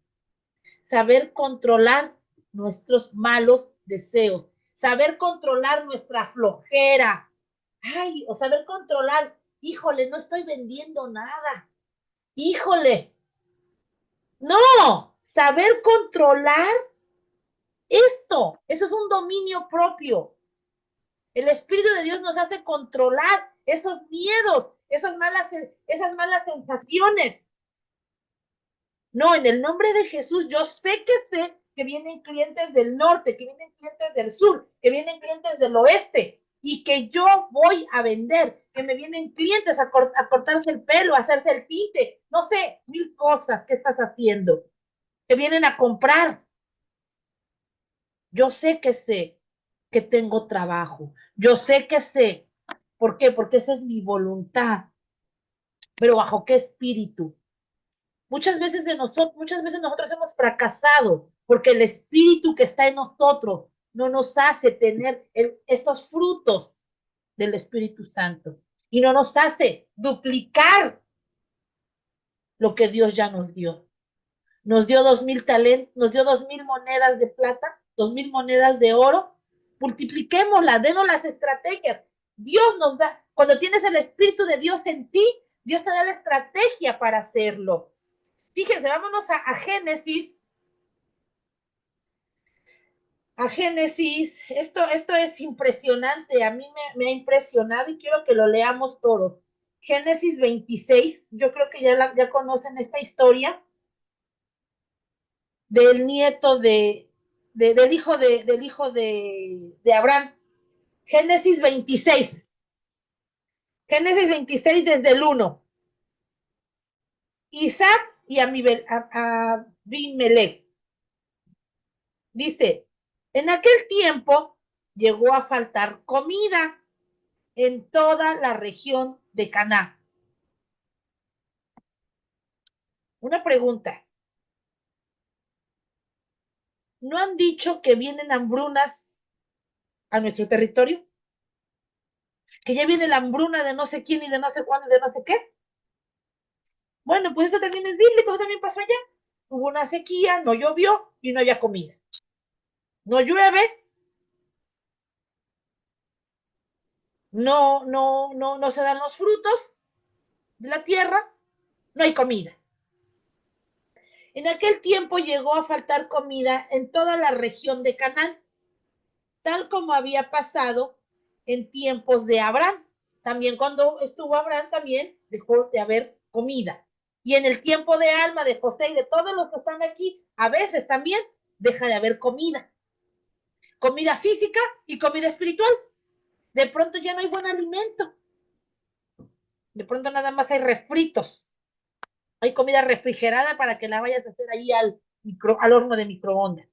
Saber controlar nuestros malos deseos, saber controlar nuestra flojera, ay, o saber controlar, híjole, no estoy vendiendo nada, híjole, no, saber controlar esto, eso es un dominio propio. El Espíritu de Dios nos hace controlar esos miedos, esas malas sensaciones. No, en el nombre de Jesús, yo sé que vienen clientes del norte, que vienen clientes del sur, que vienen clientes del oeste y que yo voy a vender, que me vienen clientes a cortarse el pelo, a hacerse el tinte, no sé, 1000 cosas que estás haciendo, que vienen a comprar. Yo sé que tengo trabajo, yo sé que sé. ¿Por qué? Porque esa es mi voluntad. Pero ¿bajo qué espíritu? Muchas veces nosotros hemos fracasado porque el espíritu que está en nosotros no nos hace tener estos frutos del Espíritu Santo y no nos hace duplicar lo que Dios ya nos dio. Nos dio 2,000 talentos, nos dio 2,000 monedas de plata, 2,000 monedas de oro. Multipliquémoslas, denos las estrategias. Dios nos da, cuando tienes el Espíritu de Dios en ti, Dios te da la estrategia para hacerlo. Fíjense, vámonos a Génesis. A Génesis, esto es impresionante, a mí me ha impresionado y quiero que lo leamos todos. Génesis 26, yo creo que ya conocen esta historia del nieto del hijo de Abraham. Génesis 26. Génesis 26 desde el 1. Isaac y Abimelech. Dice, en aquel tiempo llegó a faltar comida en toda la región de Canaán. Una pregunta. ¿No han dicho que vienen hambrunas a nuestro territorio? Que ya viene la hambruna de no sé quién y de no sé cuándo y de no sé qué. Bueno, pues esto también es bíblico, esto también pasó allá. Hubo una sequía, no llovió y no había comida. No llueve, no se dan los frutos de la tierra, no hay comida. En aquel tiempo llegó a faltar comida en toda la región de Canaán, tal como había pasado en tiempos de Abraham. También cuando estuvo Abraham también dejó de haber comida. Y en el tiempo de Alma, de José y de todos los que están aquí, a veces también deja de haber comida. Comida física y comida espiritual. De pronto ya no hay buen alimento. De pronto nada más hay refritos. Hay comida refrigerada para que la vayas a hacer ahí al horno de microondas.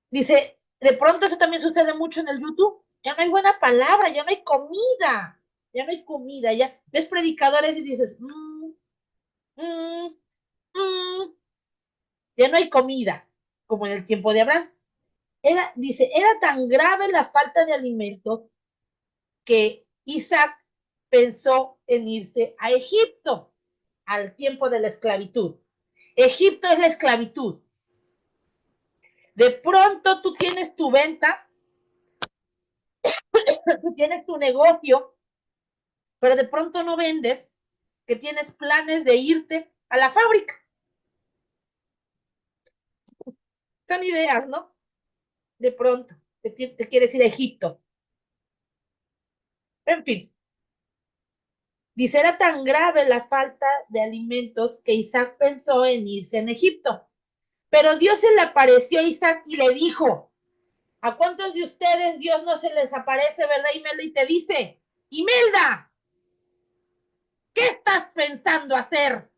Dice, de pronto eso también sucede mucho en el YouTube. Ya no hay buena palabra, ya no hay comida. Ya no hay comida. Ya ves predicadores y dices, ya no hay comida, como en el tiempo de Abraham. Dice, era tan grave la falta de alimentos que Isaac pensó en irse a Egipto al tiempo de la esclavitud. Egipto es la esclavitud. De pronto tú tienes tu venta, tú tienes tu negocio, pero de pronto no vendes, que tienes planes de irte a la fábrica. Son ideas, ¿no? De pronto te quieres ir a Egipto. En fin, dice, era tan grave la falta de alimentos que Isaac pensó en irse en Egipto. Pero Dios se le apareció a Isaac y le dijo, ¿a cuántos de ustedes Dios no se les aparece, verdad, Imelda? Y te dice, Imelda, ¿qué estás pensando hacer?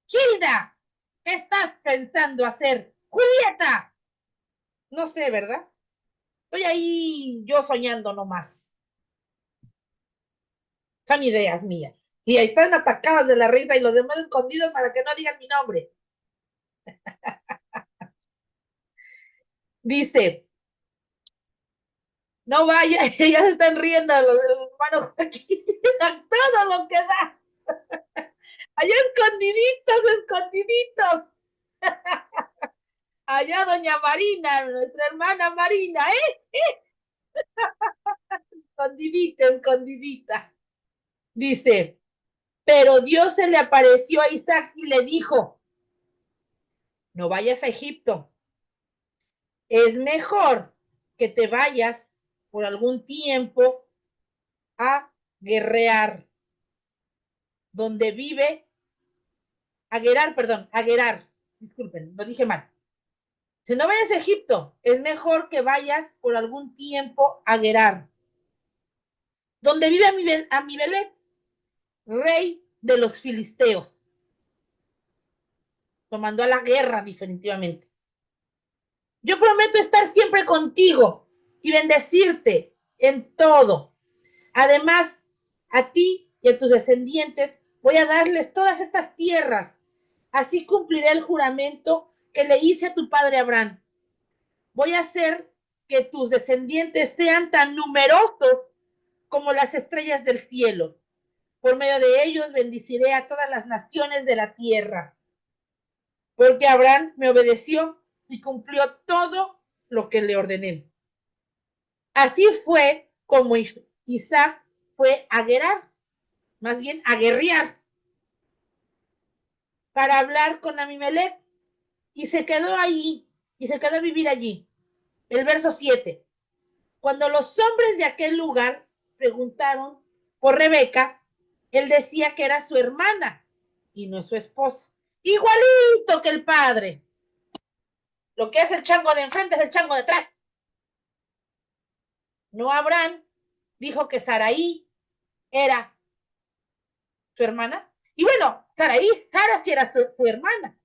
Hilda, ¿qué estás pensando hacer? Julieta, no sé, ¿verdad? Estoy ahí yo soñando nomás. Son ideas mías. Y ahí están atacadas de la risa y los demás escondidos para que no digan mi nombre. Dice, no vaya, ya se están riendo los hermanos aquí, todo lo que da. Allá escondiditos. Allá doña Marina, nuestra hermana Marina, escondidita. Dice, pero Dios se le apareció a Isaac y le dijo, no vayas a Egipto. Es mejor que te vayas por algún tiempo a guerrear, donde vive, a Gerar, disculpen, lo dije mal. Si no vayas a Egipto, es mejor que vayas por algún tiempo a Gerar, donde vive Amibelet, rey de los filisteos. Lo mandó a la guerra definitivamente. Yo prometo estar siempre contigo y bendecirte en todo. Además, a ti y a tus descendientes voy a darles todas estas tierras. Así cumpliré el juramento que le hice a tu padre Abraham. Voy a hacer que tus descendientes sean tan numerosos como las estrellas del cielo. Por medio de ellos bendiciré a todas las naciones de la tierra. Porque Abraham me obedeció y cumplió todo lo que le ordené. Así fue como Isaac fue a Gerar, más bien a guerrear, para hablar con Abimelech, y se quedó allí, y se quedó a vivir allí. El verso 7. Cuando los hombres de aquel lugar preguntaron por Rebeca, él decía que era su hermana y no su esposa. Igualito que el padre. Lo que es el chango de enfrente es el chango de atrás. No Abraham dijo que Saraí era su hermana. Y bueno, Sara sí era su hermana.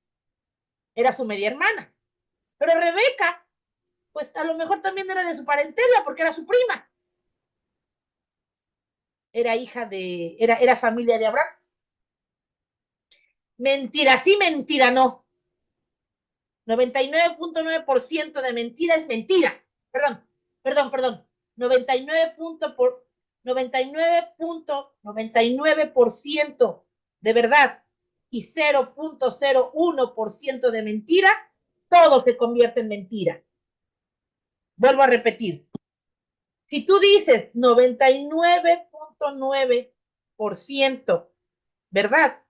Era su media hermana. Pero Rebeca, pues a lo mejor también era de su parentela porque era su prima. Era hija de, era familia de Abraham. Mentira sí, mentira no. 99.9% de mentira es mentira. Perdón. 99.99% de verdad y 0.01% de mentira, todo se convierte en mentira. Vuelvo a repetir. Si tú dices 99.9% verdad,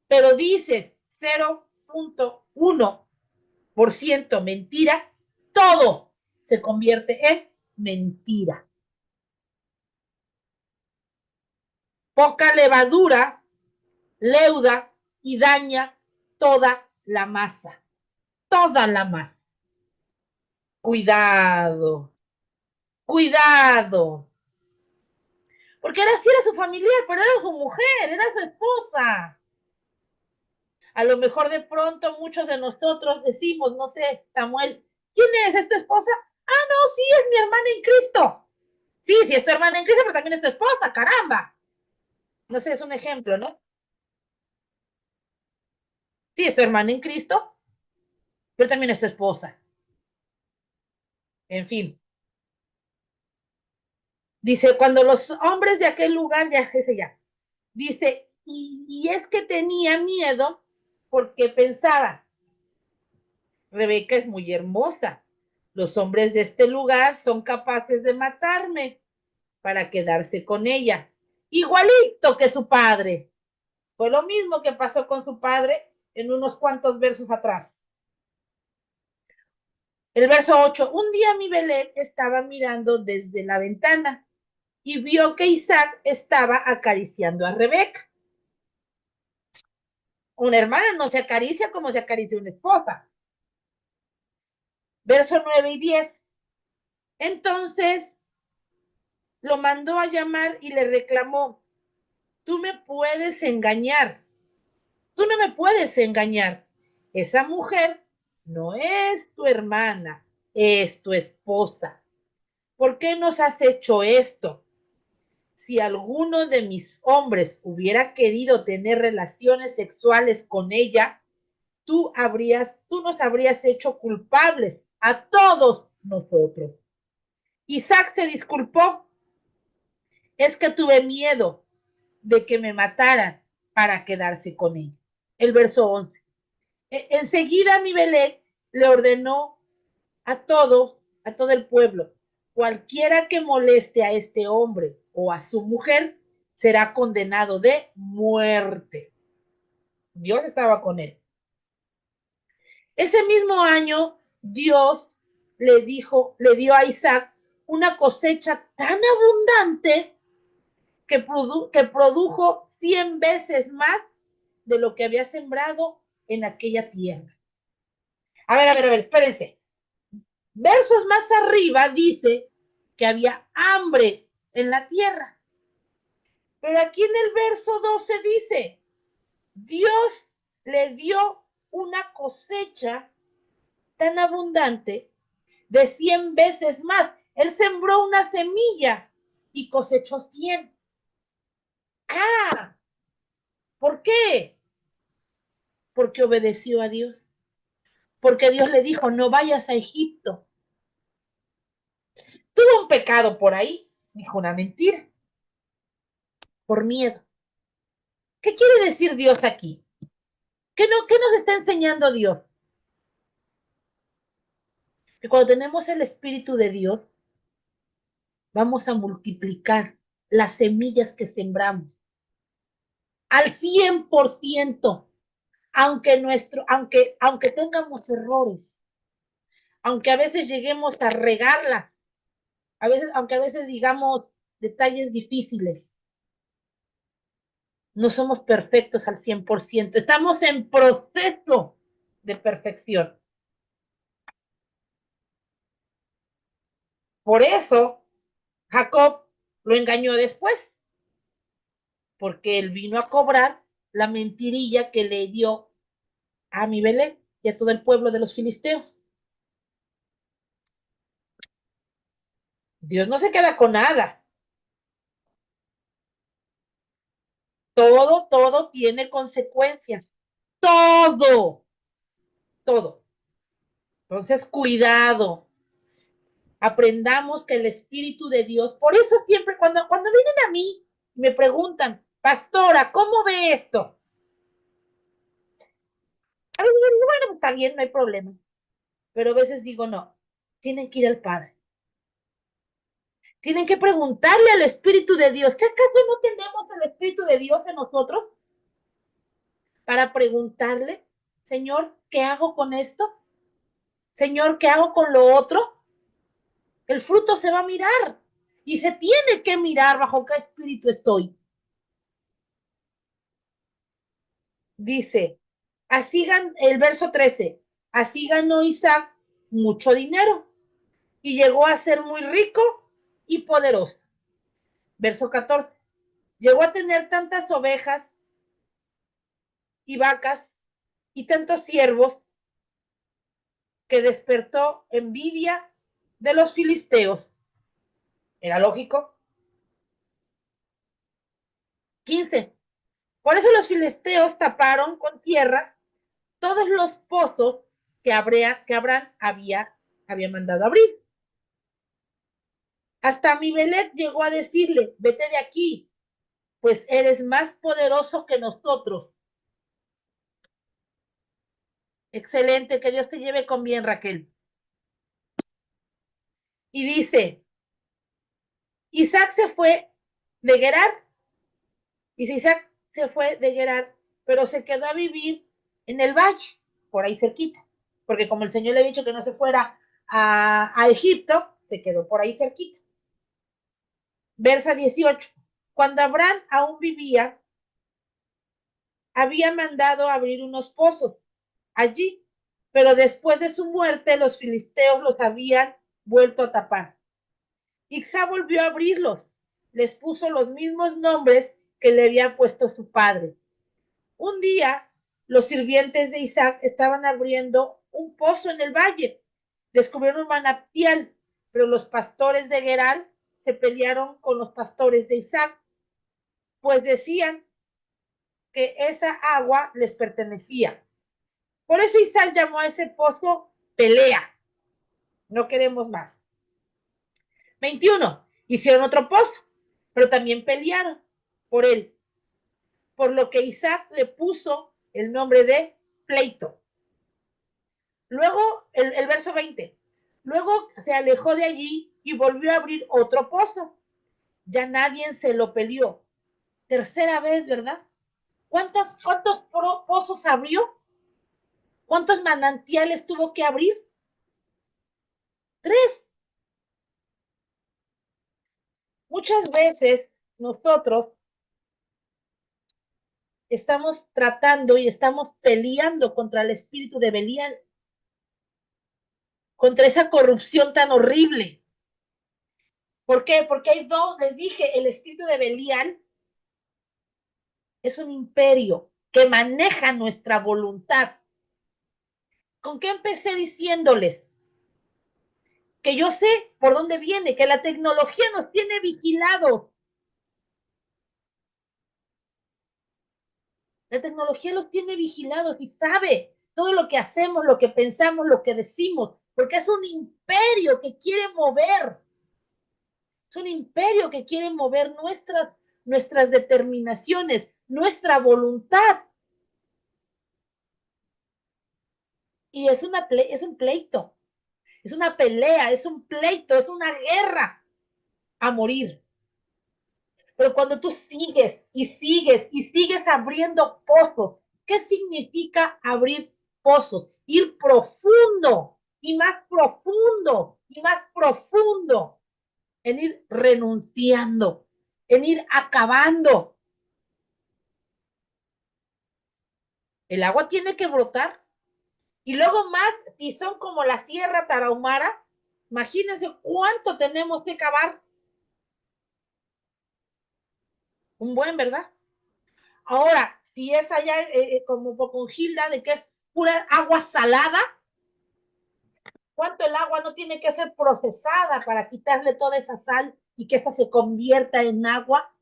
pero dices 0.1% mentira, todo se convierte en mentira. Poca levadura leuda y daña toda la masa. Toda la masa. Cuidado. Cuidado. Porque era sí era su familiar, pero era su mujer, era su esposa. A lo mejor de pronto muchos de nosotros decimos, no sé, Samuel, ¿quién es? ¿Es tu esposa? Ah, no, sí, es mi hermana en Cristo. Sí, sí, es tu hermana en Cristo, pero también es tu esposa, caramba. No sé, es un ejemplo, ¿no? Sí, es tu hermana en Cristo, pero también es tu esposa. En fin. Dice, cuando los hombres de aquel lugar, ya, ese ya. Dice, y es que tenía miedo porque pensaba, Rebeca es muy hermosa. Los hombres de este lugar son capaces de matarme para quedarse con ella. Igualito que su padre. Fue lo mismo que pasó con su padre en unos cuantos versos atrás. El verso 8. Un día mi Belén estaba mirando desde la ventana y vio que Isaac estaba acariciando a Rebeca. Una hermana no se acaricia como se acaricia una esposa. Verso 9 y 10. Entonces lo mandó a llamar y le reclamó, tú me puedes engañar, tú no me puedes engañar. Esa mujer no es tu hermana, es tu esposa. ¿Por qué nos has hecho esto? Si alguno de mis hombres hubiera querido tener relaciones sexuales con ella, tú nos habrías hecho culpables a todos nosotros. Isaac se disculpó. Es que tuve miedo de que me mataran para quedarse con ella. El verso 11. Enseguida mi Belén le ordenó a todos, a todo el pueblo, cualquiera que moleste a este hombre o a su mujer será condenado de muerte. Dios estaba con él. Ese mismo año, Dios le dio a Isaac una cosecha tan abundante que produjo 100 veces más de lo que había sembrado en aquella tierra. A ver, espérense. Versos más arriba dice que había hambre en la tierra. Pero aquí en el verso 12 dice, Dios le dio una cosecha tan abundante de 100 veces más. Él sembró una semilla y cosechó 100. Ah, ¿Por qué? Porque obedeció a Dios. Porque Dios le dijo, no vayas a Egipto. Tuvo un pecado por ahí, dijo una mentira, por miedo. ¿Qué quiere decir Dios aquí? ¿Qué nos está enseñando Dios? Que cuando tenemos el Espíritu de Dios, vamos a multiplicar las semillas que sembramos al 100%, aunque tengamos errores, aunque a veces lleguemos a regarlas, aunque a veces digamos detalles difíciles, no somos perfectos al 100%, estamos en proceso de perfección. Por eso Jacob lo engañó después, porque él vino a cobrar la mentirilla que le dio a mi Belén y a todo el pueblo de los filisteos. Dios no se queda con nada. Todo tiene consecuencias. Todo, todo. Entonces, cuidado. Aprendamos que el Espíritu de Dios, por eso siempre cuando vienen a mí y me preguntan, pastora, ¿cómo ve esto? A veces digo, bueno, está bien, no hay problema. Pero a veces digo, no, tienen que ir al Padre. Tienen que preguntarle al Espíritu de Dios. ¿Qué acaso no tenemos el Espíritu de Dios en nosotros? Para preguntarle, Señor, ¿qué hago con esto? Señor, ¿qué hago con lo otro? El fruto se va a mirar y se tiene que mirar bajo qué espíritu estoy. Dice, así ganó, el verso 13, así ganó Isaac mucho dinero y llegó a ser muy rico y poderoso. Verso 14, llegó a tener tantas ovejas y vacas y tantos siervos que despertó envidia de los filisteos. ¿Era lógico? 15. Por eso los filisteos taparon con tierra todos los pozos que Abraham había mandado abrir. Hasta Abimelech llegó a decirle, vete de aquí, pues eres más poderoso que nosotros. Excelente, que Dios te lleve con bien, Raquel. Y dice, Isaac se fue de Gerar, dice Isaac se fue de Gerar, pero se quedó a vivir en el valle, por ahí cerquita, porque como el Señor le había dicho que no se fuera a Egipto, se quedó por ahí cerquita. Versa 18. Cuando Abraham aún vivía, había mandado abrir unos pozos allí, pero después de su muerte los filisteos los habían vuelto a tapar. Isaac volvió a abrirlos, les puso los mismos nombres que le había puesto su padre. Un día, los sirvientes de Isaac estaban abriendo un pozo en el valle. Descubrieron un manantial, pero los pastores de Gerar se pelearon con los pastores de Isaac, pues decían que esa agua les pertenecía. Por eso Isaac llamó a ese pozo pelea. No queremos más. 21. Hicieron otro pozo, pero también pelearon por él. Por lo que Isaac le puso el nombre de pleito. Luego, el verso 20. Luego se alejó de allí y volvió a abrir otro pozo. Ya nadie se lo peleó. Tercera vez, ¿verdad? ¿Cuántos pozos abrió? ¿Cuántos manantiales tuvo que abrir? 3. Muchas veces nosotros estamos tratando y estamos peleando contra el espíritu de Belial, contra esa corrupción tan horrible. ¿Por qué? Porque hay dos, les dije, el espíritu de Belial es un imperio que maneja nuestra voluntad. ¿Con qué empecé diciéndoles? Que yo sé por dónde viene, que la tecnología nos tiene vigilados. La tecnología los tiene vigilados y sabe todo lo que hacemos, lo que pensamos, lo que decimos, porque es un imperio que quiere mover. Es un imperio que quiere mover nuestras determinaciones, nuestra voluntad. Y es un pleito, es una pelea, es un pleito, es una guerra a morir. Pero cuando tú sigues y sigues y sigues abriendo pozos, ¿qué significa abrir pozos? Ir profundo y más profundo y más profundo, en ir renunciando, en ir acabando. El agua tiene que brotar. Y luego más, si son como la Sierra Tarahumara, imagínense cuánto tenemos que cavar. Un buen, ¿verdad? Ahora, si es allá como Gilda, de que es pura agua salada, ¿cuánto el agua no tiene que ser procesada para quitarle toda esa sal y que esta se convierta en agua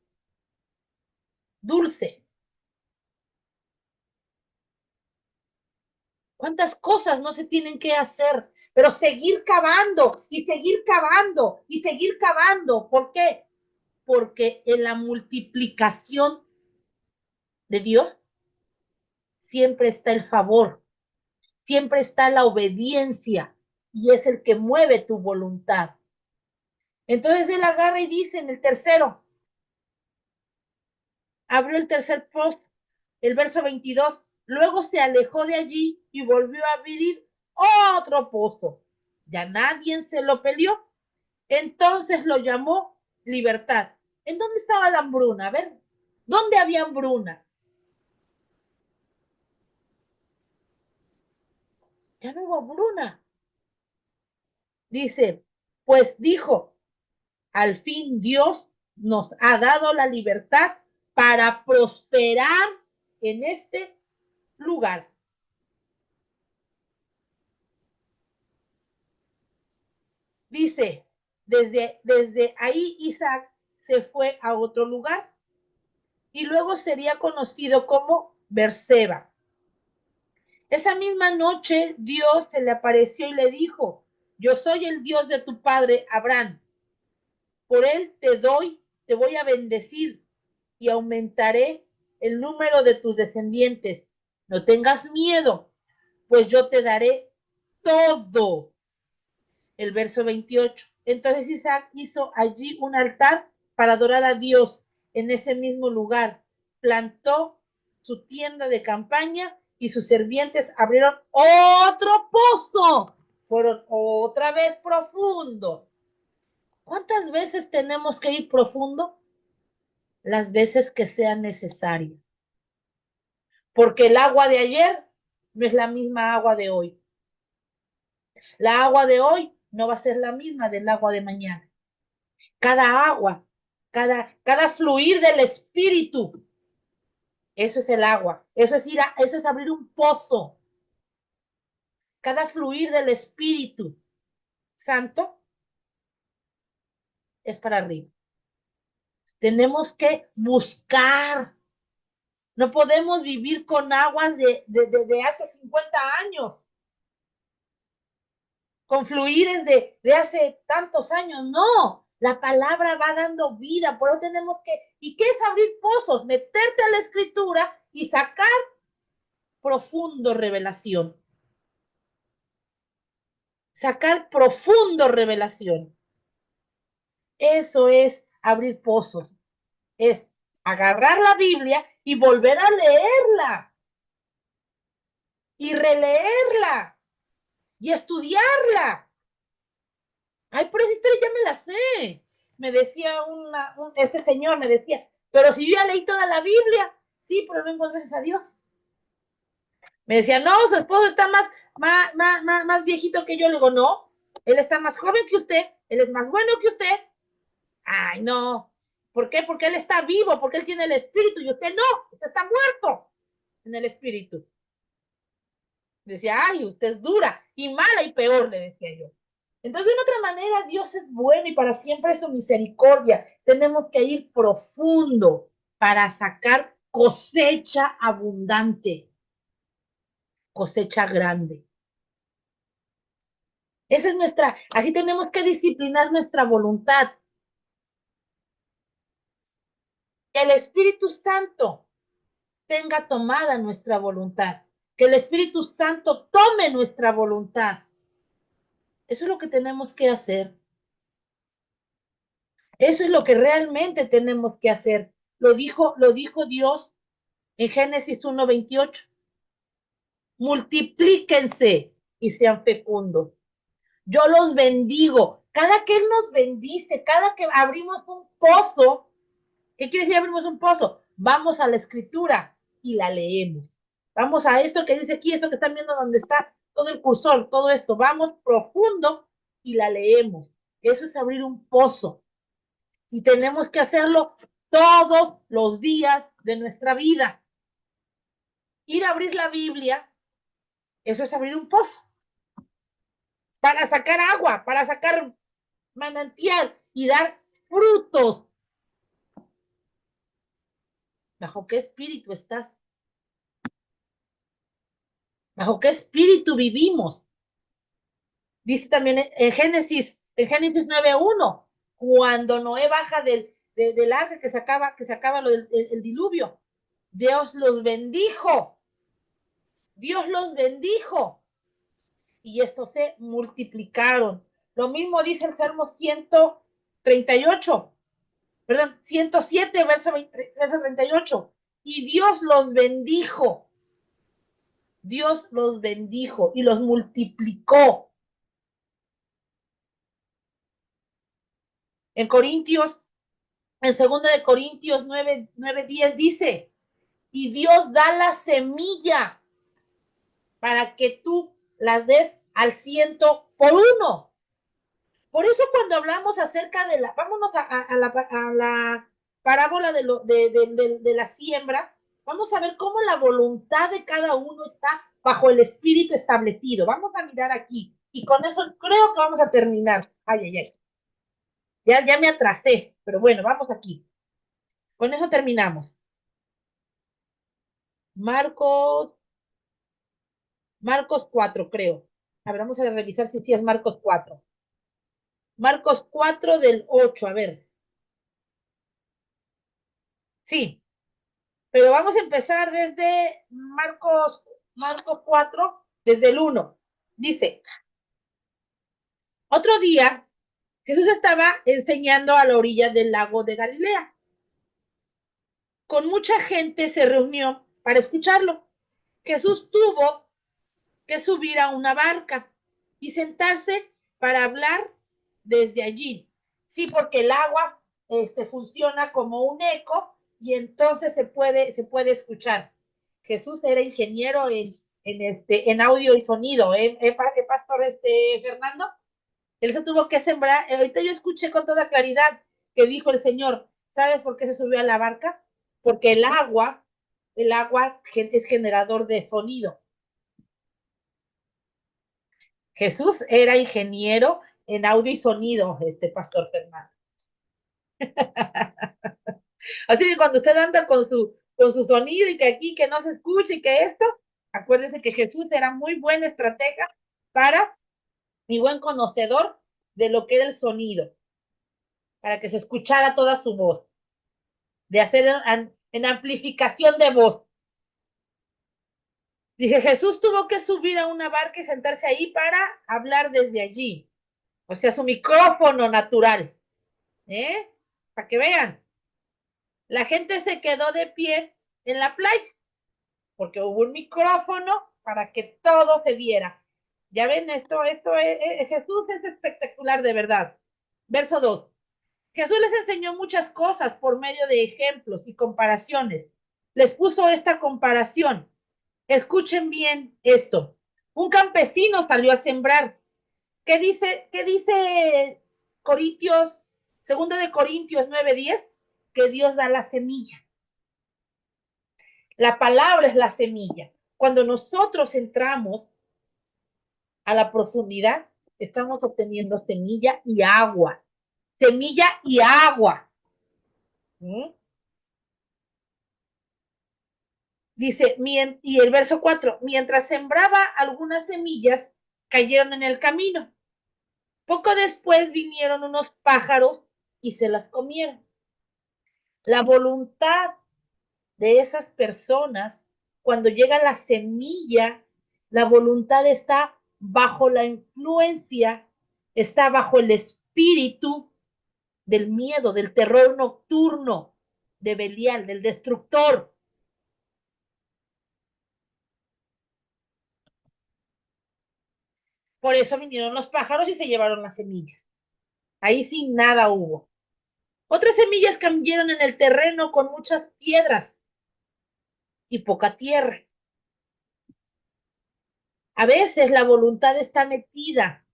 dulce? ¿Cuántas cosas no se tienen que hacer? Pero seguir cavando y seguir cavando y seguir cavando. ¿Por qué? Porque en la multiplicación de Dios siempre está el favor, siempre está la obediencia y es el que mueve tu voluntad. Entonces él agarra y dice en el tercero, abrió el tercer pozo, el verso 22, luego se alejó de allí y volvió a abrir otro pozo. Ya nadie se lo peleó. Entonces lo llamó libertad. ¿En dónde estaba la hambruna? A ver, ¿dónde había hambruna? Ya no hubo hambruna. Dice, pues dijo, al fin Dios nos ha dado la libertad para prosperar en este lugar. Dice, desde ahí Isaac se fue a otro lugar y luego sería conocido como Berseba. Esa misma noche Dios se le apareció y le dijo, yo soy el Dios de tu padre Abraham. Por él te voy a bendecir y aumentaré el número de tus descendientes. No tengas miedo, pues yo te daré todo. El verso 28. Entonces Isaac hizo allí un altar para adorar a Dios en ese mismo lugar. Plantó su tienda de campaña y sus sirvientes abrieron otro pozo. Fueron otra vez profundo. ¿Cuántas veces tenemos que ir profundo? Las veces que sean necesarias. Porque el agua de ayer no es la misma agua de hoy. La agua de hoy no va a ser la misma del agua de mañana. Cada agua, cada fluir del espíritu, eso es el agua. Eso es abrir un pozo. Cada fluir del espíritu santo es para arriba. Tenemos que buscar. No podemos vivir con aguas de hace 50 años, con fluires de hace tantos años. No, la palabra va dando vida, por eso tenemos que, ¿y qué es abrir pozos? Meterte a la escritura y sacar profundo revelación. Sacar profundo revelación. Eso es abrir pozos. Es agarrar la Biblia y volver a leerla. Y releerla. Y estudiarla. Ay, por esa historia ya me la sé. Me decía este señor, me decía, pero si yo ya leí toda la Biblia. Sí, pero no encontré a Dios. Me decía, no, su esposo está más viejito que yo. Le digo, no, él está más joven que usted, él es más bueno que usted. Ay, no. ¿Por qué? Porque él está vivo, porque él tiene el espíritu y usted no, usted está muerto en el espíritu. Me decía, ay, usted es dura y mala y peor, le decía yo. Entonces, de otra manera, Dios es bueno y para siempre es su misericordia. Tenemos que ir profundo para sacar cosecha abundante, cosecha grande. Esa es nuestra, así tenemos que disciplinar nuestra voluntad. Que el Espíritu Santo tenga tomada nuestra voluntad. Que el Espíritu Santo tome nuestra voluntad. Eso es lo que tenemos que hacer. Eso es lo que realmente tenemos que hacer. Lo dijo Dios en Génesis 1:28. Multiplíquense y sean fecundos. Yo los bendigo. Cada que Él nos bendice, cada que abrimos un pozo, ¿qué quiere decir abrimos un pozo? Vamos a la escritura y la leemos. Vamos a esto que dice aquí, esto que están viendo donde está todo el cursor, todo esto. Vamos profundo y la leemos. Eso es abrir un pozo. Y tenemos que hacerlo todos los días de nuestra vida. Ir a abrir la Biblia, eso es abrir un pozo. Para sacar agua, para sacar manantial y dar frutos. ¿Bajo qué espíritu estás? ¿Bajo qué espíritu vivimos? Dice también en Génesis 9:1, cuando Noé baja del arca que se acaba lo del el diluvio, Dios los bendijo. Dios los bendijo. Y estos se multiplicaron. Lo mismo dice el Salmo 138, perdón, 107, verso 38. Y Dios los bendijo. Dios los bendijo y los multiplicó. En Corintios, en 2 9:10 dice, y Dios da la semilla para que tú la des al 100 por 1. Por eso cuando hablamos acerca de vámonos a la parábola de la siembra, vamos a ver cómo la voluntad de cada uno está bajo el espíritu establecido. Vamos a mirar aquí y con eso creo que vamos a terminar. Ay, ay, ay. Ya me atrasé, pero bueno, vamos aquí. Con eso terminamos. Marcos 4, creo. A ver, vamos a revisar si es Marcos 4. Marcos 4 del 8, a ver. Sí, pero vamos a empezar desde Marcos 4, desde el 1. Dice, otro día Jesús estaba enseñando a la orilla del lago de Galilea. Con mucha gente se reunió para escucharlo. Jesús tuvo que subir a una barca y sentarse para hablar desde allí. Sí, porque el agua funciona como un eco y entonces se puede escuchar. Jesús era ingeniero en audio y sonido, Pastor Fernando. Él se tuvo que sembrar. Ahorita yo escuché con toda claridad que dijo el Señor, ¿sabes por qué se subió a la barca? Porque el agua es generador de sonido. Jesús era ingeniero en audio y sonido, Pastor Fernando. Así que cuando usted anda con su sonido y que aquí que no se escuche y que esto, acuérdese que Jesús era muy buen estratega y buen conocedor de lo que era el sonido, para que se escuchara toda su voz, de hacer en amplificación de voz. Dije, Jesús tuvo que subir a una barca y sentarse ahí para hablar desde allí. O sea, su micrófono natural. Para que vean. La gente se quedó de pie en la playa porque hubo un micrófono para que todo se viera. Ya ven, Jesús es espectacular de verdad. Verso 2. Jesús les enseñó muchas cosas por medio de ejemplos y comparaciones. Les puso esta comparación. Escuchen bien esto. Un campesino salió a sembrar. ¿Qué dice Corintios, 2 9:10? Que Dios da la semilla. La palabra es la semilla. Cuando nosotros entramos a la profundidad, estamos obteniendo semilla y agua. Semilla y agua. ¿Mm? Dice, y el verso 4, mientras sembraba algunas semillas, cayeron en el camino. Poco después vinieron unos pájaros y se las comieron. La voluntad de esas personas, cuando llega la semilla, la voluntad está bajo la influencia, está bajo el espíritu del miedo, del terror nocturno, de Belial, del destructor. Por eso vinieron los pájaros y se llevaron las semillas. Ahí sí nada hubo. Otras semillas cayeron en el terreno con muchas piedras y poca tierra. A veces la voluntad está metida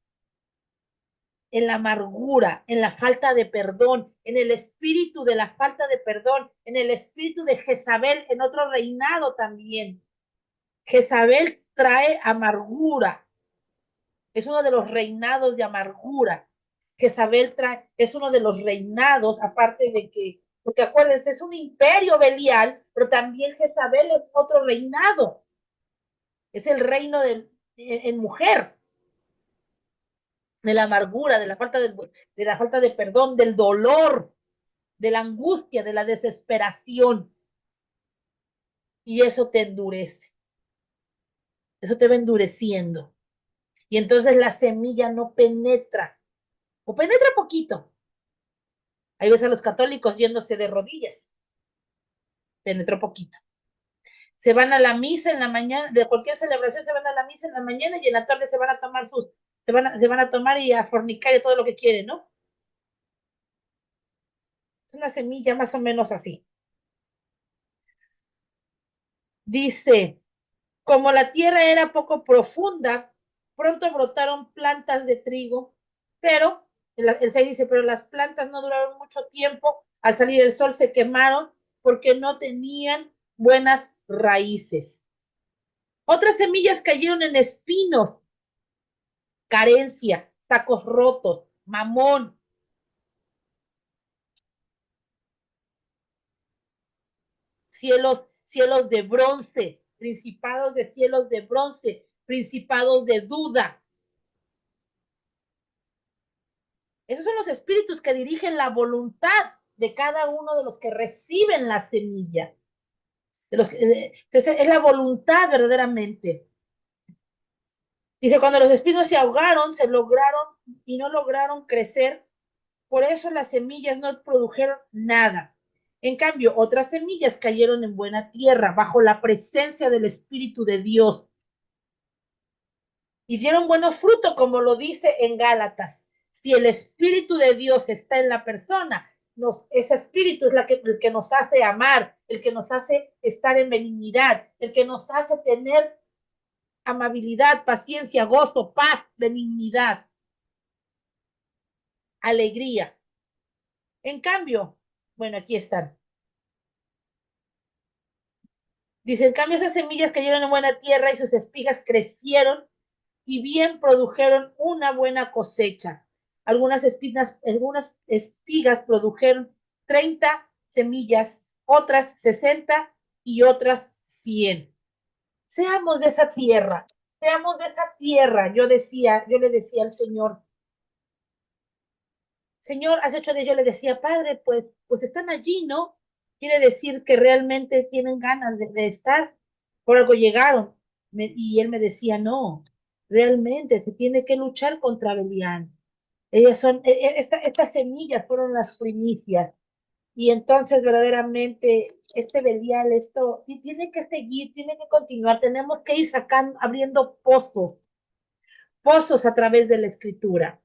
en la amargura, en la falta de perdón, en el espíritu de la falta de perdón, en el espíritu de Jezabel, en otro reinado también. Jezabel trae amargura, es uno de los reinados de amargura. Jezabel trae, es uno de los reinados, aparte de que, porque acuérdense, es un imperio Belial, pero también Jezabel es otro reinado, es el reino en mujer, de la amargura, de la falta de perdón, del dolor, de la angustia, de la desesperación. Y eso te endurece, eso te va endureciendo. Y entonces la semilla no penetra, o penetra poquito. Ahí ves a los católicos yéndose de rodillas, penetró poquito. Se van a la misa en la mañana, de cualquier celebración se van a la misa en la mañana y en la tarde se van a tomar se van a tomar y a fornicar y todo lo que quieren, ¿no? Es una semilla más o menos así. Dice, como la tierra era poco profunda, pronto brotaron plantas de trigo, pero el 6 dice, pero las plantas no duraron mucho tiempo, al salir el sol se quemaron porque no tenían buenas raíces. Otras semillas cayeron en espinos, carencia, sacos rotos, mamón, cielos de bronce, principados de cielos de bronce, principados de duda. Esos son los espíritus que dirigen la voluntad de cada uno de los que reciben la semilla. Entonces, es la voluntad verdaderamente. Dice, cuando los espinos se ahogaron, se lograron y no lograron crecer, por eso las semillas no produjeron nada. En cambio, otras semillas cayeron en buena tierra, bajo la presencia del Espíritu de Dios, y dieron buenos frutos, como lo dice en Gálatas. Si el Espíritu de Dios está en la persona, ese Espíritu es el que nos hace amar, el que nos hace estar en benignidad, el que nos hace tener amabilidad, paciencia, gozo, paz, benignidad, alegría. En cambio, bueno, aquí están. Dice, en cambio esas semillas cayeron en buena tierra y sus espigas crecieron y bien produjeron una buena cosecha. Algunas espigas produjeron 30 semillas, otras 60 y otras 100. Seamos de esa tierra, seamos de esa tierra. Yo le decía al Señor, Señor, hace 8 días yo le decía, Padre, pues están allí, ¿no? Quiere decir que realmente tienen ganas de estar, por algo llegaron. Y él me decía, no, realmente se tiene que luchar contra Belial. Ellas son, estas semillas fueron las primicias. Y entonces verdaderamente este Belial, esto tiene que seguir, tiene que continuar. Tenemos que ir sacando, abriendo pozos a través de la escritura.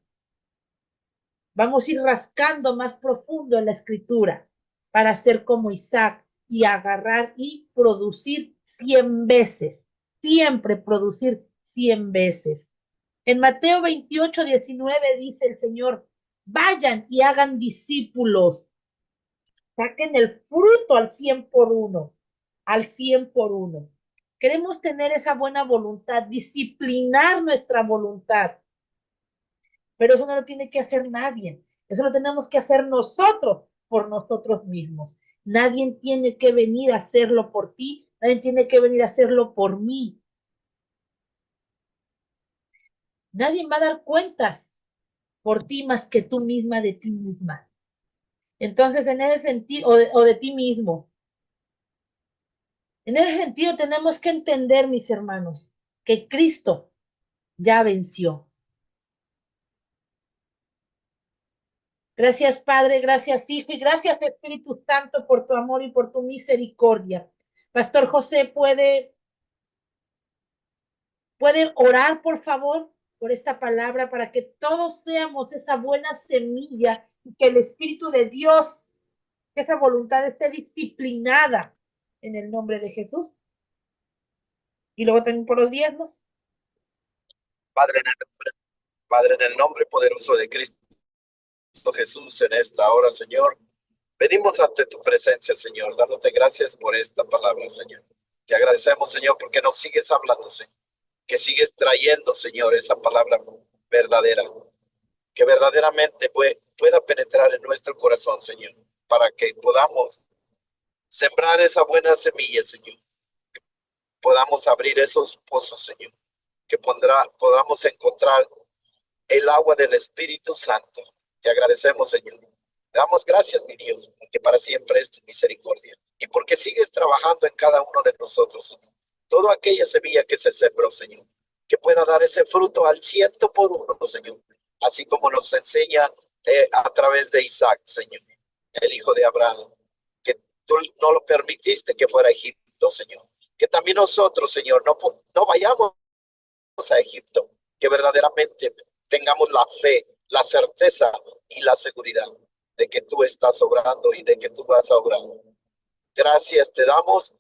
Vamos a ir rascando más profundo en la escritura para ser como Isaac y agarrar y producir 100 veces, siempre producir 100 veces. En Mateo 28:19 dice el Señor, vayan y hagan discípulos, saquen el fruto al 100 por uno, al 100 por uno. Queremos tener esa buena voluntad, disciplinar nuestra voluntad, pero eso no lo tiene que hacer nadie. Eso lo tenemos que hacer nosotros por nosotros mismos. Nadie tiene que venir a hacerlo por ti Nadie tiene que venir a hacerlo por mí. Nadie va a dar cuentas por ti más que tú misma de ti misma. Entonces, en ese sentido, o de ti mismo, en ese sentido tenemos que entender, mis hermanos, que Cristo ya venció. Gracias, Padre, gracias, Hijo, y gracias, Espíritu Santo, por tu amor y por tu misericordia. Pastor José, ¿puede orar, por favor, por esta palabra para que todos seamos esa buena semilla y que el Espíritu de Dios, que esa voluntad esté disciplinada en el nombre de Jesús? Y luego también por los diezmos. Padre, en el nombre poderoso de Cristo Jesús, en esta hora, Señor, venimos ante tu presencia, Señor, dándote gracias por esta palabra, Señor. Te agradecemos, Señor, porque nos sigues hablando, Señor, que sigues trayendo, Señor, esa palabra verdadera, que verdaderamente pueda penetrar en nuestro corazón, Señor, para que podamos sembrar esa buena semilla, Señor. Podamos abrir esos pozos, Señor, que podamos encontrar el agua del Espíritu Santo. Te agradecemos, Señor. Damos gracias, mi Dios, porque para siempre es tu misericordia y porque sigues trabajando en cada uno de nosotros, Señor. Toda aquella semilla que se sembró, Señor, que pueda dar ese fruto al 100%, Señor, así como nos enseña a través de Isaac, Señor, el hijo de Abraham, que tú no lo permitiste que fuera a Egipto, Señor. Que también nosotros, Señor, no vayamos a Egipto, que verdaderamente tengamos la fe, la certeza y la seguridad de que tú estás obrando y de que tú vas a obrar. Gracias te damos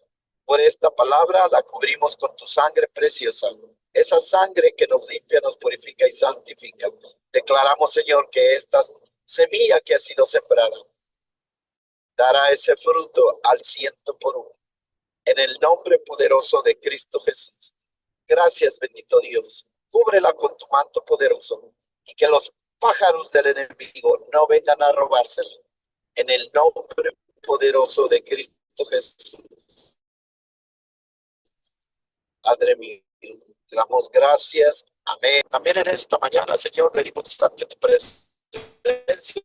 por esta palabra, la cubrimos con tu sangre preciosa, esa sangre que nos limpia, nos purifica y santifica. Declaramos, Señor, que esta semilla que ha sido sembrada dará ese fruto al 100%. En el nombre poderoso de Cristo Jesús. Gracias, bendito Dios. Cúbrela con tu manto poderoso y que los pájaros del enemigo no vengan a robársela. En el nombre poderoso de Cristo Jesús. Padre mío, te damos gracias. Amén. También en esta mañana, Señor, venimos ante tu presencia.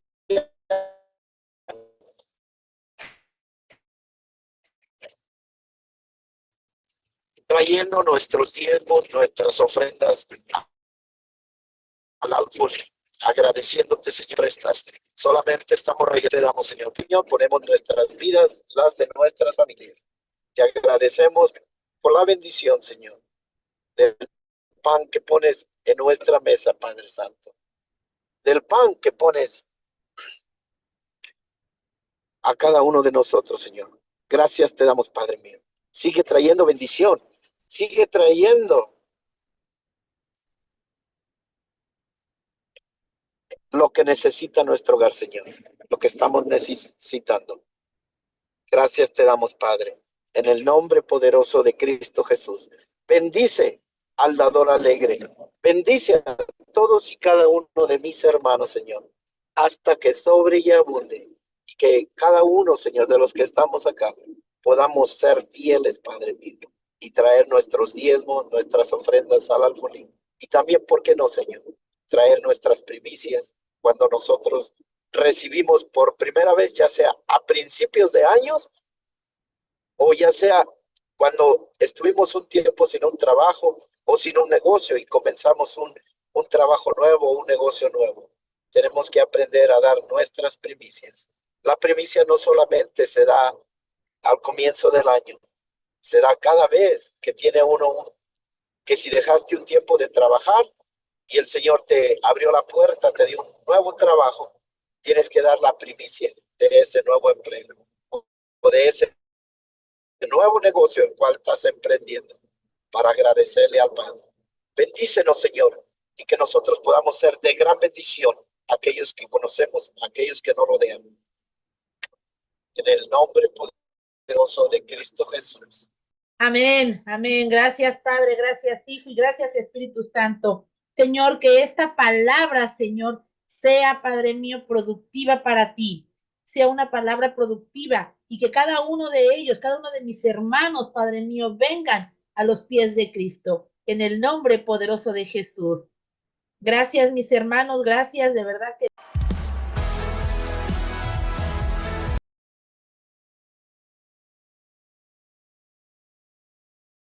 Trayendo nuestros diezmos, nuestras ofrendas al alfolí, agradeciéndote, Señor, solamente estamos reyes, te damos, Señor, opinión, ponemos nuestras vidas, las de nuestras familias. Te agradecemos por la bendición, Señor, del pan que pones en nuestra mesa, Padre Santo, del pan que pones a cada uno de nosotros, Señor. Gracias te damos, Padre mío. Sigue trayendo bendición, sigue trayendo lo que necesita nuestro hogar, Señor, lo que estamos necesitando. Gracias te damos, Padre, en el nombre poderoso de Cristo Jesús. Bendice al dador alegre. Bendice a todos y cada uno de mis hermanos, Señor, hasta que sobre y abunde. Y que cada uno, Señor, de los que estamos acá, podamos ser fieles, Padre mío, y traer nuestros diezmos, nuestras ofrendas al alfolí. Y también, ¿por qué no, Señor? Traer nuestras primicias cuando nosotros recibimos por primera vez, ya sea a principios de años o ya sea cuando estuvimos un tiempo sin un trabajo o sin un negocio y comenzamos un trabajo nuevo, un negocio nuevo. Tenemos que aprender a dar nuestras primicias. La primicia no solamente se da al comienzo del año, se da cada vez que tiene uno, que si dejaste un tiempo de trabajar y el Señor te abrió la puerta, te dio un nuevo trabajo, tienes que dar la primicia de ese nuevo empleo o de ese nuevo negocio el cual estás emprendiendo para agradecerle al Padre. Bendícenos, Señor, y que nosotros podamos ser de gran bendición a aquellos que conocemos, a aquellos que nos rodean. En el nombre poderoso de Cristo Jesús. Amén, amén. Gracias, Padre, gracias, Hijo, y gracias, Espíritu Santo. Señor, que esta palabra, Señor, sea, Padre mío, productiva para ti. Sea una palabra productiva y que cada uno de ellos, cada uno de mis hermanos, Padre mío, vengan a los pies de Cristo, en el nombre poderoso de Jesús. Gracias, mis hermanos, gracias, de verdad que